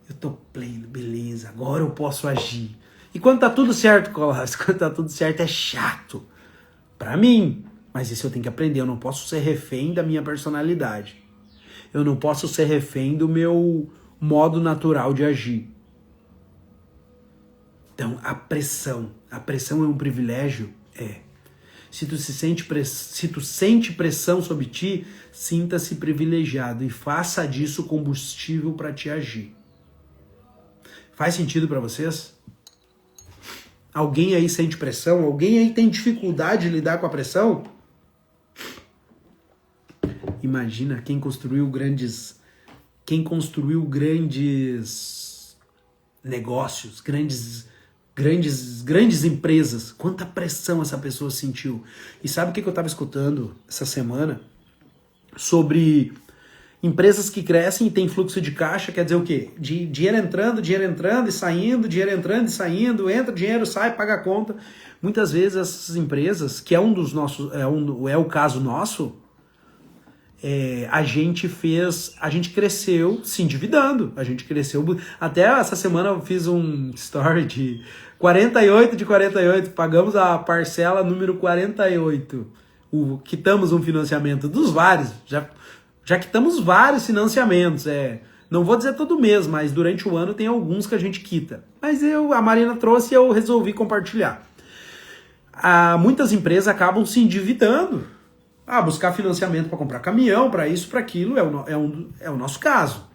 Eu tô pleno, beleza, agora eu posso agir. E quando tá tudo certo, Colasso, quando tá tudo certo é chato. Pra mim. Mas isso eu tenho que aprender, eu não posso ser refém da minha personalidade. Eu não posso ser refém do meu modo natural de agir. Então, a pressão é um privilégio? É. Se tu sente pressão sobre ti, sinta-se privilegiado e faça disso combustível para te agir. Faz sentido para vocês? Alguém aí sente pressão? Alguém aí tem dificuldade de lidar com a pressão? Imagina quem construiu grandes negócios, grandes empresas. Quanta pressão essa pessoa sentiu. E sabe o que eu estava escutando essa semana? Sobre empresas que crescem e tem fluxo de caixa, quer dizer o quê? Dinheiro entrando e saindo, dinheiro entrando e saindo, entra dinheiro, sai, paga a conta. Muitas vezes essas empresas, que é um dos nossos, é o caso nosso, a gente cresceu se endividando, a gente cresceu, até essa semana eu fiz um story de 48, pagamos a parcela número 48, quitamos um financiamento dos vários, já quitamos vários financiamentos, não vou dizer todo mês, mas durante o ano tem alguns que a gente quita, mas a Marina trouxe e eu resolvi compartilhar. Muitas empresas acabam se endividando, buscar financiamento para comprar caminhão, para isso, para aquilo, é o nosso caso.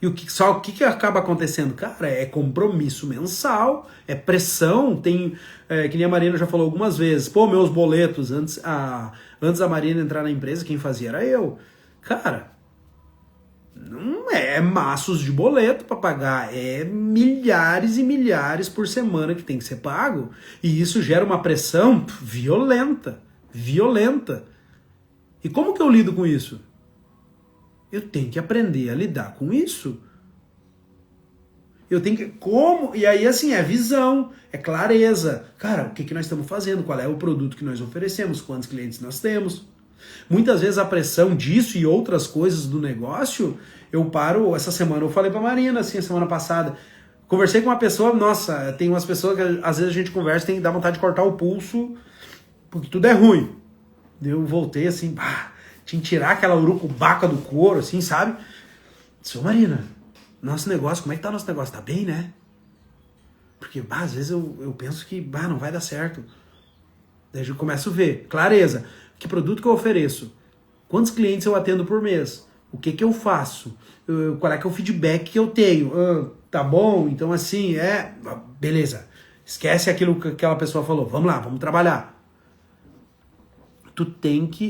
E o que acaba acontecendo? Cara, é compromisso mensal, é pressão, que nem a Marina já falou algumas vezes, meus boletos, antes da Marina entrar na empresa, quem fazia era eu. Cara, não é maços de boleto para pagar, é milhares e milhares por semana que tem que ser pago, e isso gera uma pressão violenta. E como que eu lido com isso? Eu tenho que aprender a lidar com isso. E aí assim, é visão, é clareza. Cara, o que nós estamos fazendo? Qual é o produto que nós oferecemos? Quantos clientes nós temos? Muitas vezes a pressão disso e outras coisas do negócio, eu paro, essa semana eu falei pra Marina, assim, a semana passada, conversei com uma pessoa, nossa, tem umas pessoas que às vezes a gente conversa e tem que dar vontade de cortar o pulso, porque tudo é ruim. Eu voltei assim, tinha que tirar aquela urucubaca do couro, assim, sabe? Disse, Marina, nosso negócio, como é que tá o nosso negócio? Tá bem, né? Porque, às vezes eu penso que, não vai dar certo. Daí eu começo a ver, clareza, que produto que eu ofereço? Quantos clientes eu atendo por mês? O que eu faço? Qual é que é o feedback que eu tenho? Tá bom? Então, assim, beleza. Esquece aquilo que aquela pessoa falou. Vamos lá, vamos trabalhar.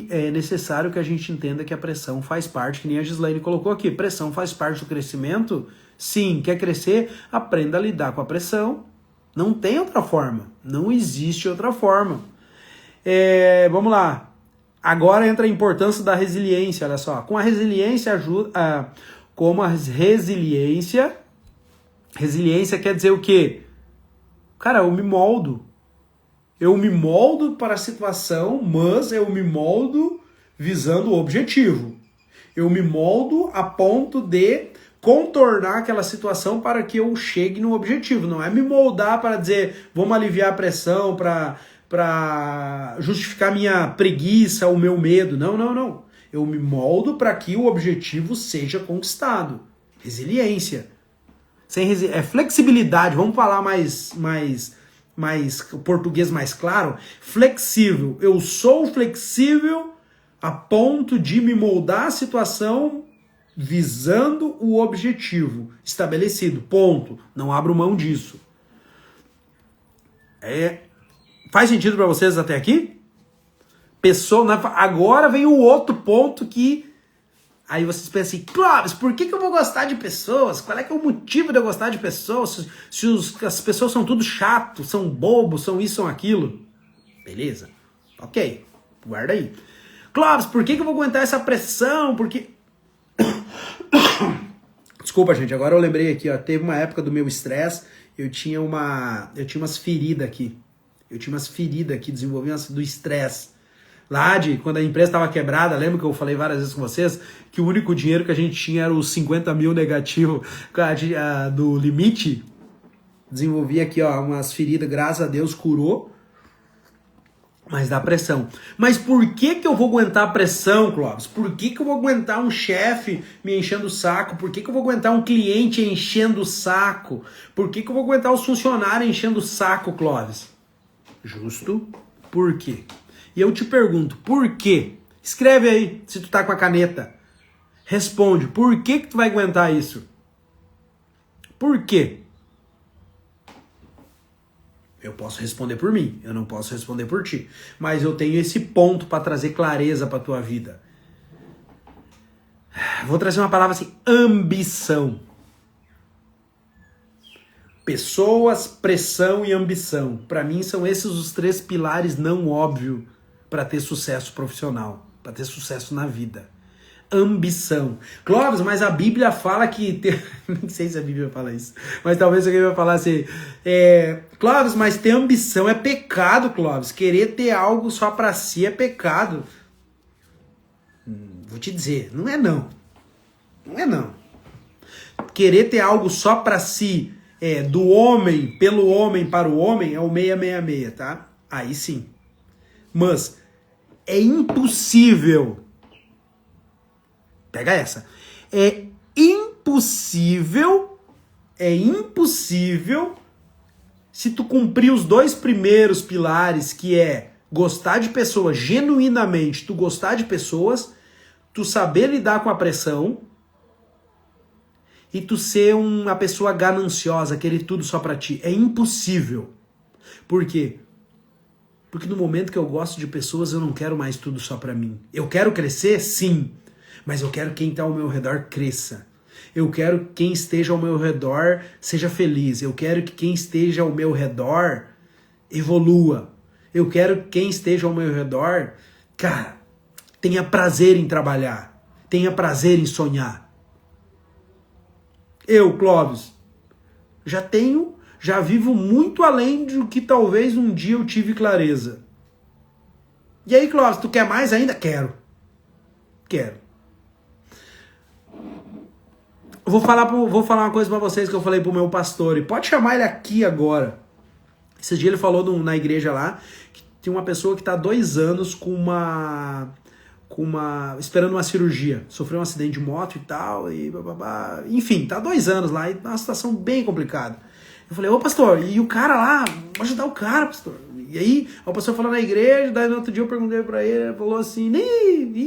É necessário que a gente entenda que a pressão faz parte, que nem a Gislaine colocou aqui, pressão faz parte do crescimento? Sim, quer crescer? Aprenda a lidar com a pressão. Não tem outra forma, não existe outra forma. Vamos lá, agora entra a importância da resiliência, olha só, com a resiliência resiliência quer dizer o quê? Cara, eu me moldo para a situação, mas eu me moldo visando o objetivo. Eu me moldo a ponto de contornar aquela situação para que eu chegue no objetivo. Não é me moldar para dizer, vamos aliviar a pressão, para justificar minha preguiça, o meu medo. Não. Eu me moldo para que o objetivo seja conquistado. Resiliência. Flexibilidade, vamos falar mais português mais claro, flexível. Eu sou flexível a ponto de me moldar a situação visando o objetivo estabelecido. Ponto. Não abro mão disso. Faz sentido para vocês até aqui? Agora vem o outro ponto que Aí vocês pensam assim, Clóvis, por que eu vou gostar de pessoas? Qual é que é o motivo de eu gostar de pessoas? As pessoas são tudo chato, são bobos, são isso, são aquilo. Beleza? Ok, guarda aí. Clóvis, por que eu vou aguentar essa pressão? Porque... Desculpa, gente, agora eu lembrei aqui, ó, teve uma época do meu estresse, eu tinha umas feridas aqui. Desenvolvi do estresse. Lá de quando a empresa estava quebrada, lembra que eu falei várias vezes com vocês que o único dinheiro que a gente tinha era os 50 mil negativo do limite? Desenvolvi aqui, ó, umas feridas, graças a Deus curou, mas dá pressão. Mas por que eu vou aguentar a pressão, Clóvis? Por que eu vou aguentar um chefe me enchendo o saco? Por que eu vou aguentar um cliente enchendo o saco? Por que eu vou aguentar os funcionários enchendo o saco, Clóvis? Justo. Por quê? E eu te pergunto, por quê? Escreve aí, se tu tá com a caneta. Responde, por que tu vai aguentar isso? Por quê? Eu posso responder por mim, eu não posso responder por ti. Mas eu tenho esse ponto para trazer clareza para tua vida. Vou trazer uma palavra assim, ambição. Pessoas, pressão e ambição. Para mim são esses os 3 pilares não óbvios para ter sucesso profissional, para ter sucesso na vida. Ambição. Clóvis, mas a Bíblia fala que... Nem sei se a Bíblia fala isso, mas talvez alguém vai falar assim, Clóvis, mas ter ambição é pecado, Clóvis. Querer ter algo só para si é pecado. Vou te dizer, não é não. Não é não. Querer ter algo só para si, do homem, pelo homem, para o homem, é o 666, tá? Aí sim. Mas é impossível. Pega essa. É impossível se tu cumprir os 2 primeiros pilares, que é gostar de pessoas genuinamente, tu gostar de pessoas, tu saber lidar com a pressão e tu ser uma pessoa gananciosa, querer tudo só pra ti. É impossível. Por quê? Porque no momento que eu gosto de pessoas, eu não quero mais tudo só pra mim. Eu quero crescer? Sim. Mas eu quero que quem tá ao meu redor cresça. Eu quero que quem esteja ao meu redor seja feliz. Eu quero que quem esteja ao meu redor evolua. Eu quero que quem esteja ao meu redor, cara, tenha prazer em trabalhar. Tenha prazer em sonhar. Eu, Clóvis, já vivo muito além do que talvez um dia eu tive clareza. E aí, Clóvis, tu quer mais ainda? Quero. Vou falar uma coisa pra vocês que eu falei pro meu pastor, e pode chamar ele aqui agora. Esse dia ele falou na igreja lá, que tem uma pessoa que tá há 2 anos esperando uma cirurgia. Sofreu um acidente de moto e tal, e bababá. Enfim, tá há 2 anos lá, e tá uma situação bem complicada. Eu falei, ô pastor, e o cara lá, vou ajudar o cara, pastor. E aí, o pastor falou na igreja, daí no outro dia eu perguntei pra ele falou assim,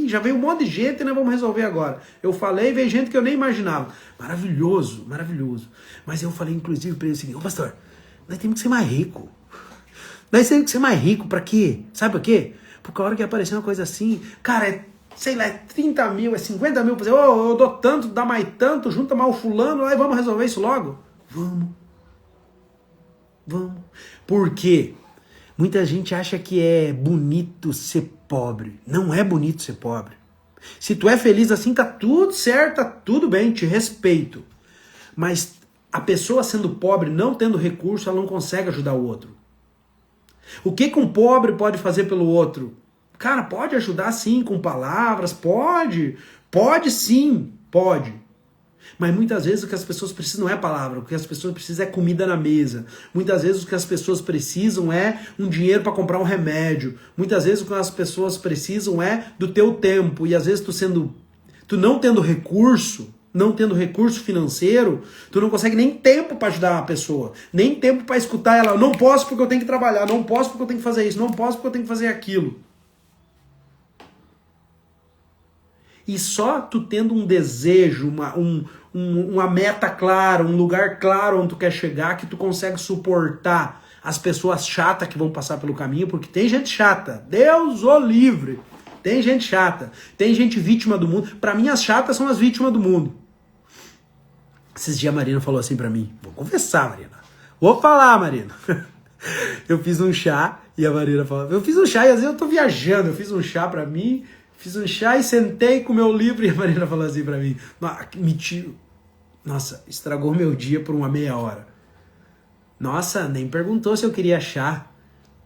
já veio um monte de gente, né, vamos resolver agora. Eu falei, veio gente que eu nem imaginava. Maravilhoso, maravilhoso. Mas eu falei, inclusive, pra ele o seguinte, ô pastor, nós temos que ser mais rico. Nós temos que ser mais rico, pra quê? Sabe pra quê? Porque a hora que aparecer uma coisa assim, cara, sei lá, é 30 mil, é 50 mil, pra dizer, eu dou tanto, dá mais tanto, junta mais o fulano, aí vamos resolver isso logo? Vamos. Por quê? Muita gente acha que é bonito ser pobre. Não é bonito ser pobre. Se tu é feliz assim, tá tudo certo, tá tudo bem, te respeito. Mas a pessoa sendo pobre, não tendo recurso, ela não consegue ajudar o outro. O que um pobre pode fazer pelo outro? Cara, pode ajudar sim, com palavras, pode. Pode sim, pode. Mas muitas vezes o que as pessoas precisam não é palavra, o que as pessoas precisam é comida na mesa. Muitas vezes o que as pessoas precisam é um dinheiro para comprar um remédio. Muitas vezes o que as pessoas precisam é do teu tempo. E às vezes tu não tendo recurso financeiro, tu não consegue nem tempo para ajudar uma pessoa, nem tempo para escutar ela. Não posso porque eu tenho que trabalhar, não posso porque eu tenho que fazer isso, não posso porque eu tenho que fazer aquilo. E só tu tendo um desejo, uma meta clara, um lugar claro onde tu quer chegar, que tu consegue suportar as pessoas chatas que vão passar pelo caminho, porque tem gente chata. Deus o livre. Tem gente chata. Tem gente vítima do mundo. Pra mim, as chatas são as vítimas do mundo. Esses dias a Marina falou assim pra mim. Vou confessar, Marina. Vou falar, Marina. Eu fiz um chá e a Marina falou. Eu fiz um chá e às vezes eu tô viajando. Eu fiz um chá pra mim. Fiz um chá e sentei com o meu livro e a Marina falou assim pra mim. Nossa, estragou meu dia por uma meia hora. Nossa, nem perguntou se eu queria chá.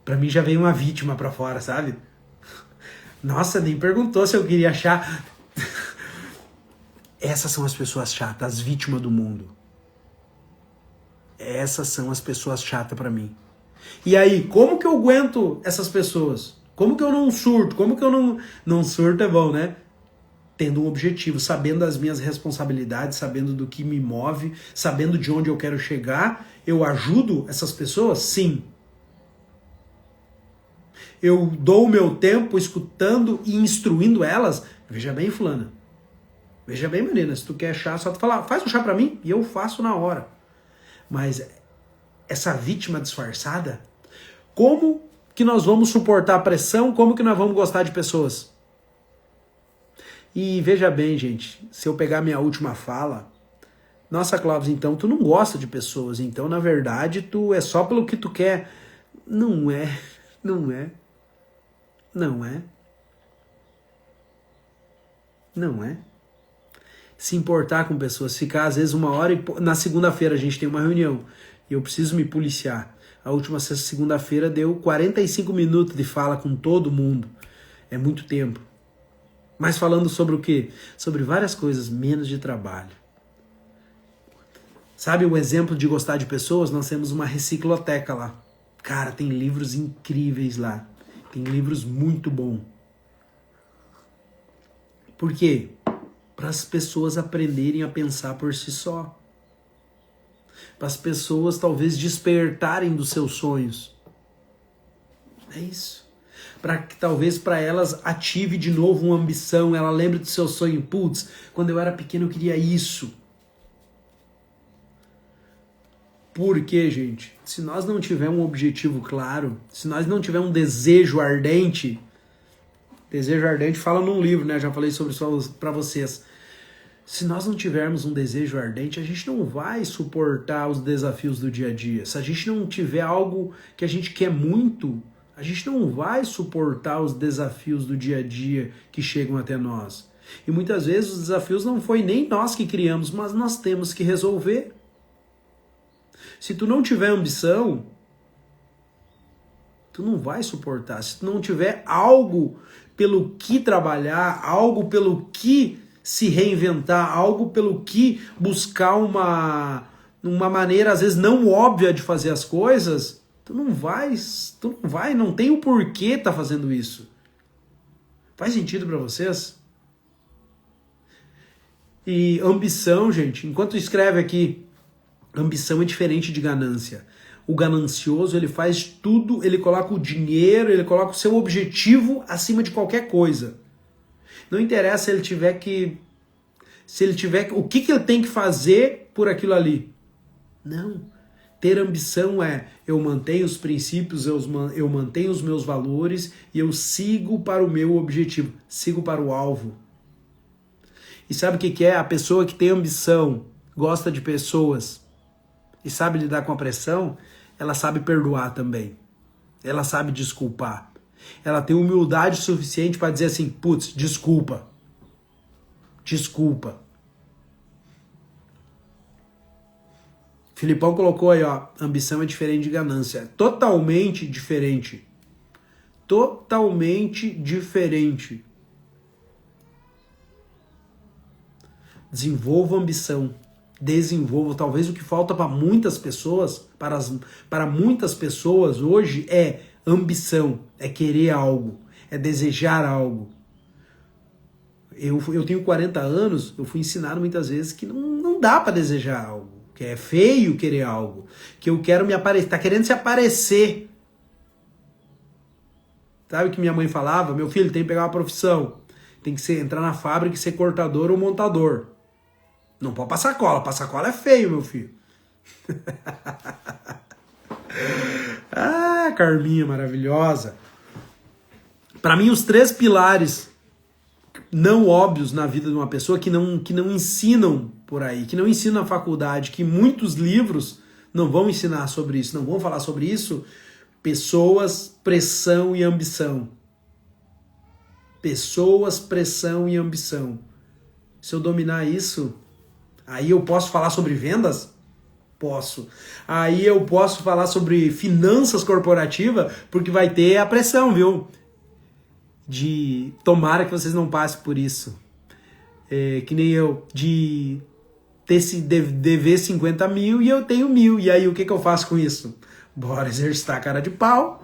Pra mim já veio uma vítima pra fora, sabe? Nossa, nem perguntou se eu queria chá. Essas são as pessoas chatas, as vítimas do mundo. Essas são as pessoas chatas pra mim. E aí, como que eu aguento essas pessoas? Como que eu não surto? Como que eu não surto é bom, né? Tendo um objetivo, sabendo das minhas responsabilidades, sabendo do que me move, sabendo de onde eu quero chegar, eu ajudo essas pessoas? Sim. Eu dou o meu tempo escutando e instruindo elas? Veja bem, fulana. Veja bem, menina, se tu quer chá, só tu falar, faz um chá pra mim e eu faço na hora. Mas essa vítima disfarçada, como que nós vamos suportar a pressão? Como que nós vamos gostar de pessoas? E veja bem, gente, se eu pegar minha última fala, nossa, Clóvis, então tu não gosta de pessoas, então na verdade tu é só pelo que tu quer. Não é, não é, não é, não é. Se importar com pessoas, ficar às vezes uma hora e na segunda-feira a gente tem uma reunião e eu preciso me policiar. A última segunda-feira deu 45 minutos de fala com todo mundo. É muito tempo. Mas falando sobre o quê? Sobre várias coisas, menos de trabalho. Sabe o exemplo de gostar de pessoas? Nós temos uma recicloteca lá. Cara, tem livros incríveis lá. Tem livros muito bons. Por quê? Para as pessoas aprenderem a pensar por si só. Para as pessoas talvez despertarem dos seus sonhos. É isso. Para que talvez para elas ative de novo uma ambição, ela lembre do seu sonho. Putz, quando eu era pequeno eu queria isso. Porque, gente, se nós não tivermos um objetivo claro, se nós não tivermos um desejo ardente fala num livro, né? Já falei sobre isso para vocês. Se nós não tivermos um desejo ardente, a gente não vai suportar os desafios do dia a dia. Se a gente não tiver algo que a gente quer muito, a gente não vai suportar os desafios do dia a dia que chegam até nós. E muitas vezes os desafios não foi nem nós que criamos, mas nós temos que resolver. Se tu não tiver ambição, tu não vai suportar. Se tu não tiver algo pelo que trabalhar, algo pelo que se reinventar, algo pelo que buscar uma maneira, às vezes, não óbvia de fazer as coisas, tu não vai, não tem o porquê tá fazendo isso. Faz sentido para vocês? E ambição, gente, enquanto escreve aqui, ambição é diferente de ganância. O ganancioso, ele faz tudo, ele coloca o dinheiro, ele coloca o seu objetivo acima de qualquer coisa. Não interessa se ele tiver o que ele tem que fazer por aquilo ali. Não. Ter ambição é, eu mantenho os princípios, eu mantenho os meus valores e eu sigo para o meu objetivo, sigo para o alvo. E sabe o que é? A pessoa que tem ambição, gosta de pessoas e sabe lidar com a pressão, ela sabe perdoar também. Ela sabe desculpar. Ela tem humildade suficiente para dizer assim, putz, desculpa. Desculpa. Filipão colocou aí, ó, ambição é diferente de ganância. Totalmente diferente. Totalmente diferente. Desenvolva ambição. Desenvolva. Talvez o que falta para muitas pessoas, para muitas pessoas hoje é ambição, é querer algo, é desejar algo. Eu tenho 40 anos, eu fui ensinado muitas vezes que não dá para desejar algo, que é feio querer algo, que eu quero me aparecer, tá querendo se aparecer. Sabe o que minha mãe falava? Meu filho, tem que pegar uma profissão, tem que entrar na fábrica e ser cortador ou montador. Não pode passar cola é feio, meu filho. Ah, Carminha maravilhosa. Para mim, os 3 pilares não óbvios na vida de uma pessoa que não ensinam por aí, que não ensinam na faculdade, que muitos livros não vão ensinar sobre isso, não vão falar sobre isso. Pessoas, pressão e ambição. Pessoas, pressão e ambição. Se eu dominar isso, aí eu posso falar sobre vendas? Posso. Aí eu posso falar sobre finanças corporativas, porque vai ter a pressão, viu? De tomara que vocês não passem por isso. Que nem eu, de dever 50 mil e eu tenho 1.000. E aí o que eu faço com isso? Bora exercitar a cara de pau.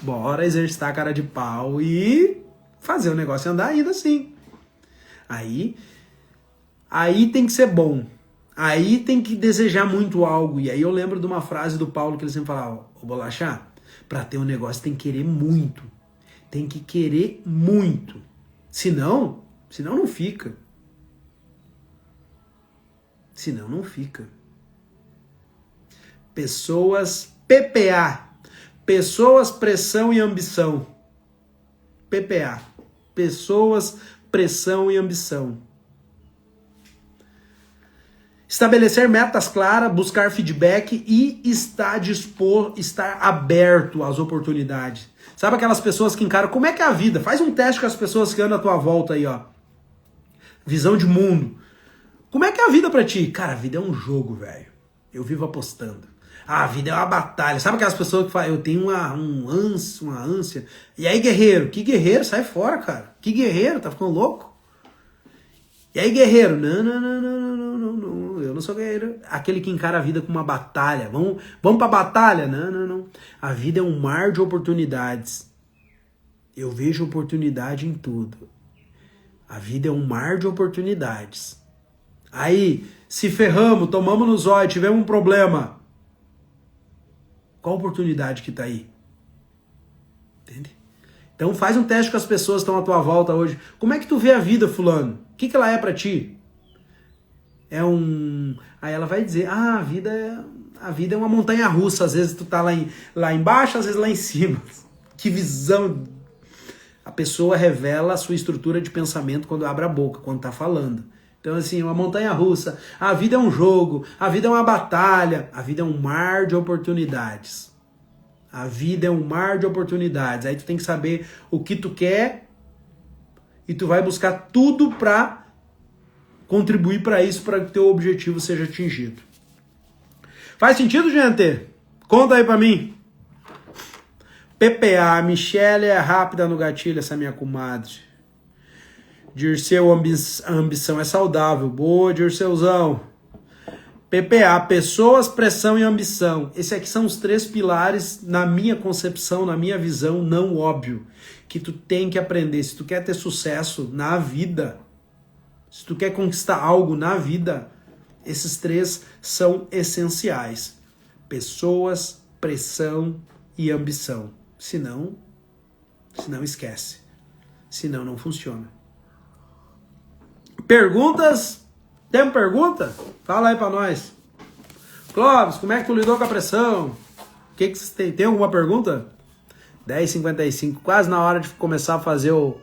Bora exercitar a cara de pau e fazer o negócio andar ainda assim. Aí tem que ser bom. Aí tem que desejar muito algo. E aí eu lembro de uma frase do Paulo que ele sempre falava: ô Bolacha, pra ter um negócio tem que querer muito. Tem que querer muito. Senão não fica. Senão não fica. Pessoas, PPA. Pessoas, pressão e ambição. PPA. Pessoas, pressão e ambição. Estabelecer metas claras, buscar feedback e estar aberto às oportunidades. Sabe aquelas pessoas que encaram como é que é a vida? Faz um teste com as pessoas que andam à tua volta aí, ó. Visão de mundo. Como é que é a vida pra ti? Cara, a vida é um jogo, velho. Eu vivo apostando. A vida é uma batalha. Sabe aquelas pessoas que falam, eu tenho uma ânsia. E aí, guerreiro? Que guerreiro? Sai fora, cara. Que guerreiro? Tá ficando louco? E aí, guerreiro? Não. Eu não sou guerreiro. Aquele que encara a vida com uma batalha. Vamos pra batalha? Não. A vida é um mar de oportunidades. Eu vejo oportunidade em tudo. A vida é um mar de oportunidades. Aí, se ferramos, tomamos no zóio, tivemos um problema. Qual oportunidade que tá aí? Entende? Então faz um teste com as pessoas que estão à tua volta hoje. Como é que tu vê a vida, fulano? O que ela é pra ti? Aí ela vai dizer, a vida é uma montanha russa. Às vezes tu tá lá embaixo, às vezes lá em cima. Que visão. A pessoa revela a sua estrutura de pensamento quando abre a boca, quando tá falando. Então assim, uma montanha russa. A vida é um jogo, a vida é uma batalha, a vida é um mar de oportunidades. A vida é um mar de oportunidades. Aí tu tem que saber o que tu quer e tu vai buscar tudo pra contribuir para isso, para que o teu objetivo seja atingido. Faz sentido, gente? Conta aí pra mim. PPA, Michele é rápida no gatilho, essa minha comadre. Dirceu, ambição é saudável. Boa, Dirceuzão. PPA, pessoas, pressão e ambição. Esses aqui são os 3 pilares, na minha concepção, na minha visão, não óbvio, que tu tem que aprender. Se tu quer ter sucesso na vida, se tu quer conquistar algo na vida, esses 3 são essenciais. Pessoas, pressão e ambição. Senão esquece. Senão não funciona. Perguntas? Tem pergunta? Fala aí pra nós. Clóvis, como é que tu lidou com a pressão? O que vocês têm? Tem alguma pergunta? 10h55, quase na hora de começar a fazer o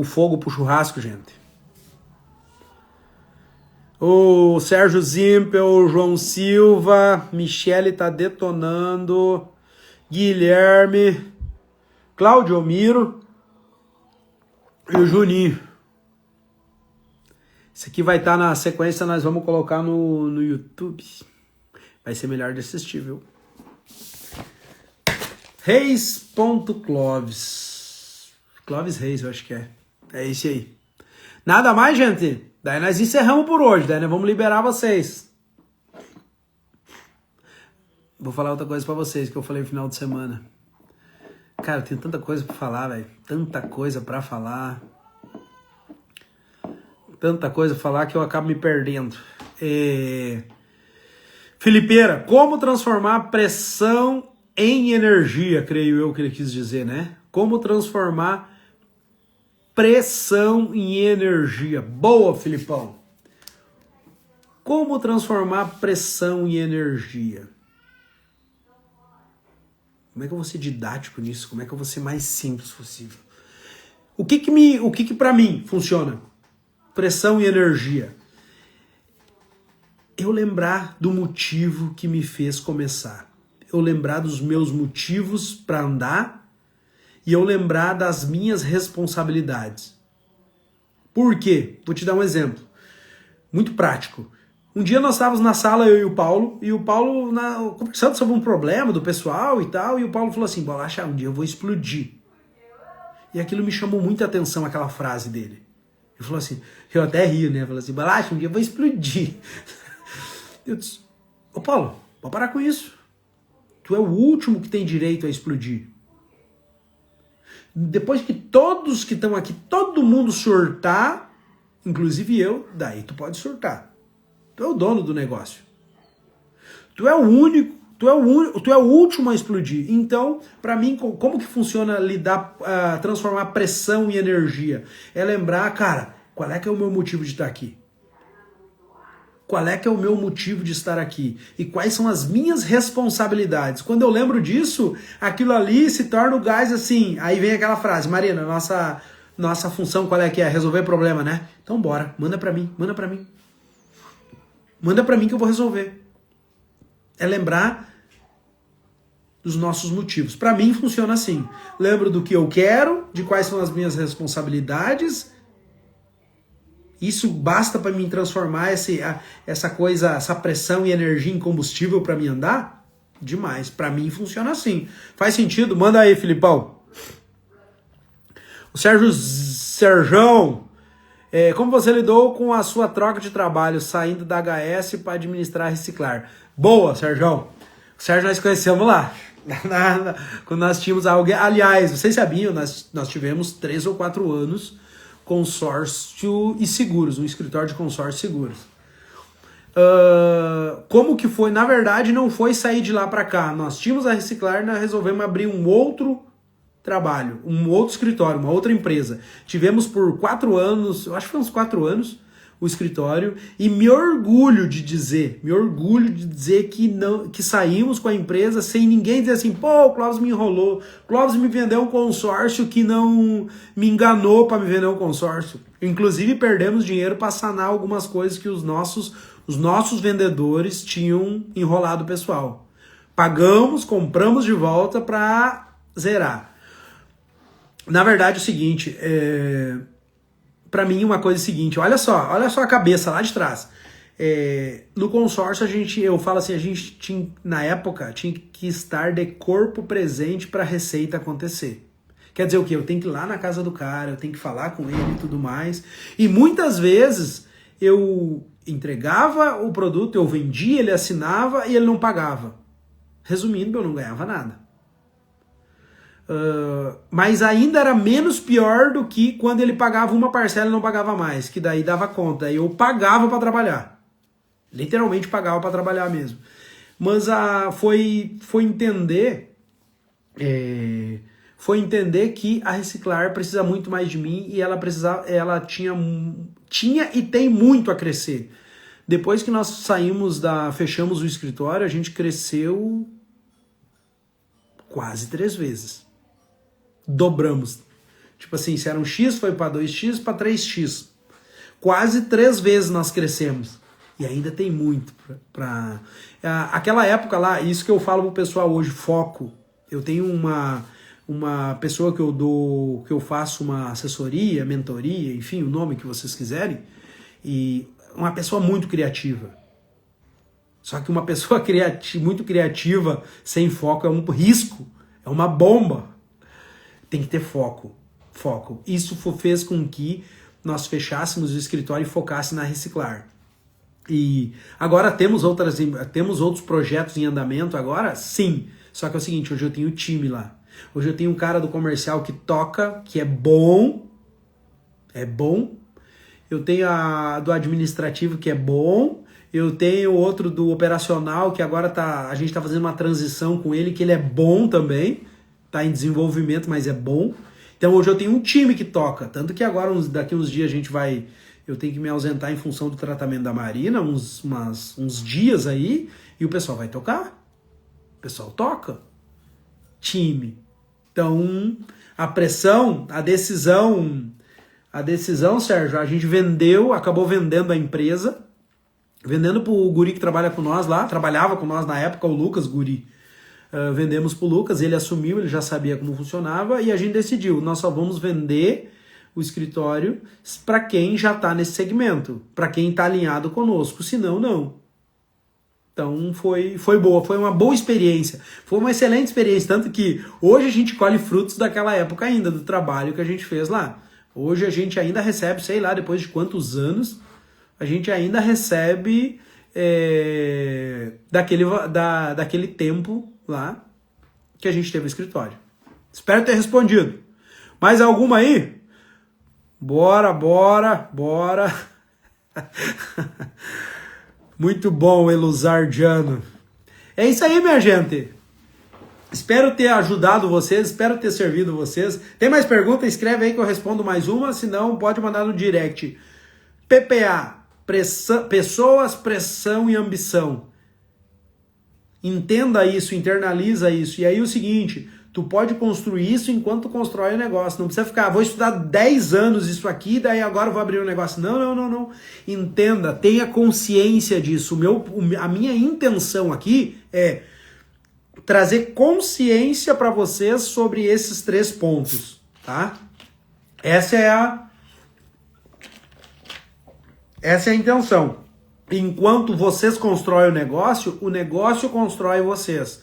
fogo pro churrasco, gente. O Sérgio Zimpel, o João Silva, Michele tá detonando, Guilherme, Cláudio Miro e o Juninho. Esse aqui vai estar na sequência, nós vamos colocar no YouTube. Vai ser melhor de assistir, viu? Reis.clovis. Clovis Reis, eu acho que é. É esse aí. Nada mais, gente? Daí nós encerramos por hoje, daí nós vamos liberar vocês. Vou falar outra coisa pra vocês, que eu falei no final de semana. Cara, tem tanta coisa pra falar, velho. Tanta coisa pra falar. Tanta coisa pra falar que eu acabo me perdendo. Felipeira, como transformar pressão em energia, creio eu que ele quis dizer, né? Como transformar pressão em energia. Boa, Filipão. Como transformar pressão em energia? Como é que eu vou ser didático nisso? Como é que eu vou ser mais simples possível? O que para mim funciona? Pressão e energia. Eu lembrar do motivo que me fez começar. Eu lembrar dos meus motivos para andar e eu lembrar das minhas responsabilidades. Por quê? Vou te dar um exemplo. Muito prático. Um dia nós estávamos na sala, eu e o Paulo conversando sobre um problema do pessoal e tal, e o Paulo falou assim, Bolacha, um dia eu vou explodir. E aquilo me chamou muita atenção, aquela frase dele. Ele falou assim, eu até rio, né? Falou assim, Bolacha, um dia eu vou explodir. Eu disse, ô Paulo, pode parar com isso. Tu é o último que tem direito a explodir. Depois que todos que estão aqui, todo mundo surtar, inclusive eu, daí tu pode surtar. Tu é o dono do negócio. Tu é o único, tu é o último a explodir. Então, para mim, como que funciona transformar pressão em energia? É lembrar, cara, qual é que é o meu motivo de estar aqui? Qual é que é o meu motivo de estar aqui? E quais são as minhas responsabilidades? Quando eu lembro disso, aquilo ali se torna o gás assim. Aí vem aquela frase, Marina, nossa função qual é que é? Resolver problema, né? Então bora, manda pra mim. Manda pra mim que eu vou resolver. É lembrar dos nossos motivos. Pra mim funciona assim. Lembro do que eu quero, de quais são as minhas responsabilidades. Isso basta para mim transformar essa pressão e energia em combustível para mim andar? Demais. Para mim funciona assim. Faz sentido? Manda aí, Filipão. O Serjão, como você lidou com a sua troca de trabalho, saindo da HS para administrar e reciclar? Boa, Serjão. O Sérgio nós conhecemos lá. Quando nós tínhamos alguém. Aliás, vocês sabiam, nós tivemos 3 ou 4 anos consórcio e seguros, um escritório de consórcio e seguros. Como que foi? Na verdade, não foi sair de lá para cá. Nós tínhamos a reciclar, nós resolvemos abrir um outro trabalho, um outro escritório, uma outra empresa. Tivemos por 4 anos, eu acho que foi uns 4 anos, o escritório, e me orgulho de dizer que saímos com a empresa sem ninguém dizer assim, pô, o Clóvis me enrolou, o Clóvis me vendeu um consórcio que não me enganou para me vender um consórcio. Inclusive perdemos dinheiro para sanar algumas coisas que os nossos vendedores tinham enrolado o pessoal. Pagamos, compramos de volta para zerar. Na verdade é o seguinte, para mim uma coisa é a seguinte, olha só a cabeça lá de trás. No consórcio eu falo assim, a gente tinha, na época tinha que estar de corpo presente para a receita acontecer. Quer dizer o quê? Eu tenho que ir lá na casa do cara, eu tenho que falar com ele e tudo mais. E muitas vezes eu entregava o produto, eu vendia, ele assinava e ele não pagava. Resumindo, eu não ganhava nada. Mas ainda era menos pior do que quando ele pagava uma parcela e não pagava mais, que daí dava conta. Aí eu pagava para trabalhar. Literalmente pagava para trabalhar mesmo. Mas foi entender que a Reciclar precisa muito mais de mim e ela tinha e tem muito a crescer. Depois que nós fechamos o escritório, a gente cresceu quase 3 vezes. Dobramos. Tipo assim, se era um X, foi para 2X, para 3X. Quase 3 vezes nós crescemos. E ainda tem muito para aquela época lá, isso que eu falo pro pessoal hoje, foco. Eu tenho uma pessoa que eu faço uma assessoria, mentoria, enfim, o nome que vocês quiserem, e uma pessoa muito criativa. Só que uma pessoa muito criativa, sem foco, é um risco, é uma bomba. Tem que ter foco. Isso fez com que nós fechássemos o escritório e focasse na Reciclar. E agora temos outros projetos em andamento agora? Sim. Só que é o seguinte, hoje eu tenho time lá. Hoje eu tenho um cara do comercial que toca, que é bom. Eu tenho do administrativo que é bom. Eu tenho outro do operacional que agora a gente está fazendo uma transição com ele, que ele é bom também. Está em desenvolvimento, mas é bom. Então hoje eu tenho um time que toca. Tanto que agora, daqui uns dias, eu tenho que me ausentar em função do tratamento da Marina, uns dias aí, e o pessoal vai tocar. O pessoal toca. Time. Então, a pressão, a decisão, Sérgio, a gente acabou vendendo a empresa, vendendo pro guri que trabalha com nós lá, trabalhava com nós na época, o Lucas Guri. Vendemos pro Lucas, ele assumiu, ele já sabia como funcionava, e a gente decidiu, nós só vamos vender o escritório para quem já está nesse segmento, para quem está alinhado conosco, senão não. Então foi boa, foi uma boa experiência, foi uma excelente experiência, tanto que hoje a gente colhe frutos daquela época ainda, do trabalho que a gente fez lá. Hoje a gente ainda recebe, sei lá, depois de quantos anos, a gente ainda recebe daquele tempo lá que a gente teve o escritório. Espero ter respondido. Mais alguma aí? Bora. Muito bom, Elusardiano. É isso aí, minha gente. Espero ter ajudado vocês, espero ter servido vocês. Tem mais pergunta? Escreve aí que eu respondo mais uma, senão pode mandar no direct. PPA, pessoas, pressão e ambição. Entenda isso, internaliza isso. E aí o seguinte, tu pode construir isso enquanto tu constrói o negócio. Não precisa ficar, vou estudar 10 anos isso aqui, daí agora eu vou abrir um negócio. Não. Entenda, tenha consciência disso. A minha intenção aqui é trazer consciência para vocês sobre esses 3 pontos, tá? Essa é a intenção. Enquanto vocês constroem o negócio constrói vocês.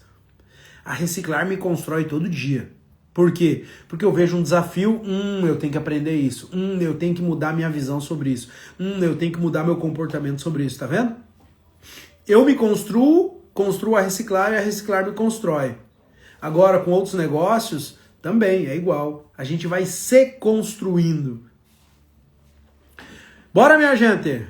A Reciclar me constrói todo dia. Por quê? Porque eu vejo um desafio, eu tenho que aprender isso. Eu tenho que mudar minha visão sobre isso. Eu tenho que mudar meu comportamento sobre isso, tá vendo? Eu me construo a Reciclar e a Reciclar me constrói. Agora, com outros negócios, também é igual. A gente vai se construindo. Bora, minha gente!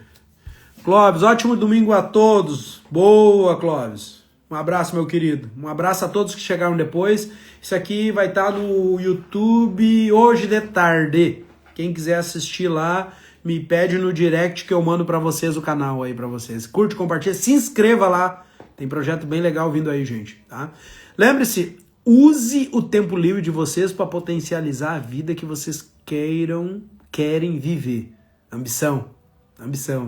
Clóvis, ótimo domingo a todos. Boa, Clóvis. Um abraço, meu querido. Um abraço a todos que chegaram depois. Isso aqui vai estar no YouTube hoje de tarde. Quem quiser assistir lá, me pede no direct que eu mando pra vocês o canal aí pra vocês. Curte, compartilha, se inscreva lá. Tem projeto bem legal vindo aí, gente, tá? Lembre-se, use o tempo livre de vocês para potencializar a vida que vocês querem viver. Ambição,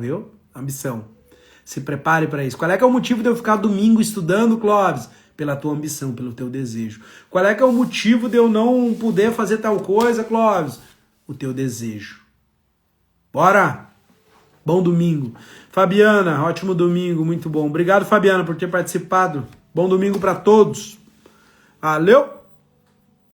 viu? Ambição. Se prepare para isso. Qual é que é o motivo de eu ficar domingo estudando, Clóvis? Pela tua ambição, pelo teu desejo. Qual é que é o motivo de eu não poder fazer tal coisa, Clóvis? O teu desejo. Bora! Bom domingo. Fabiana, ótimo domingo, muito bom. Obrigado, Fabiana, por ter participado. Bom domingo para todos. Valeu!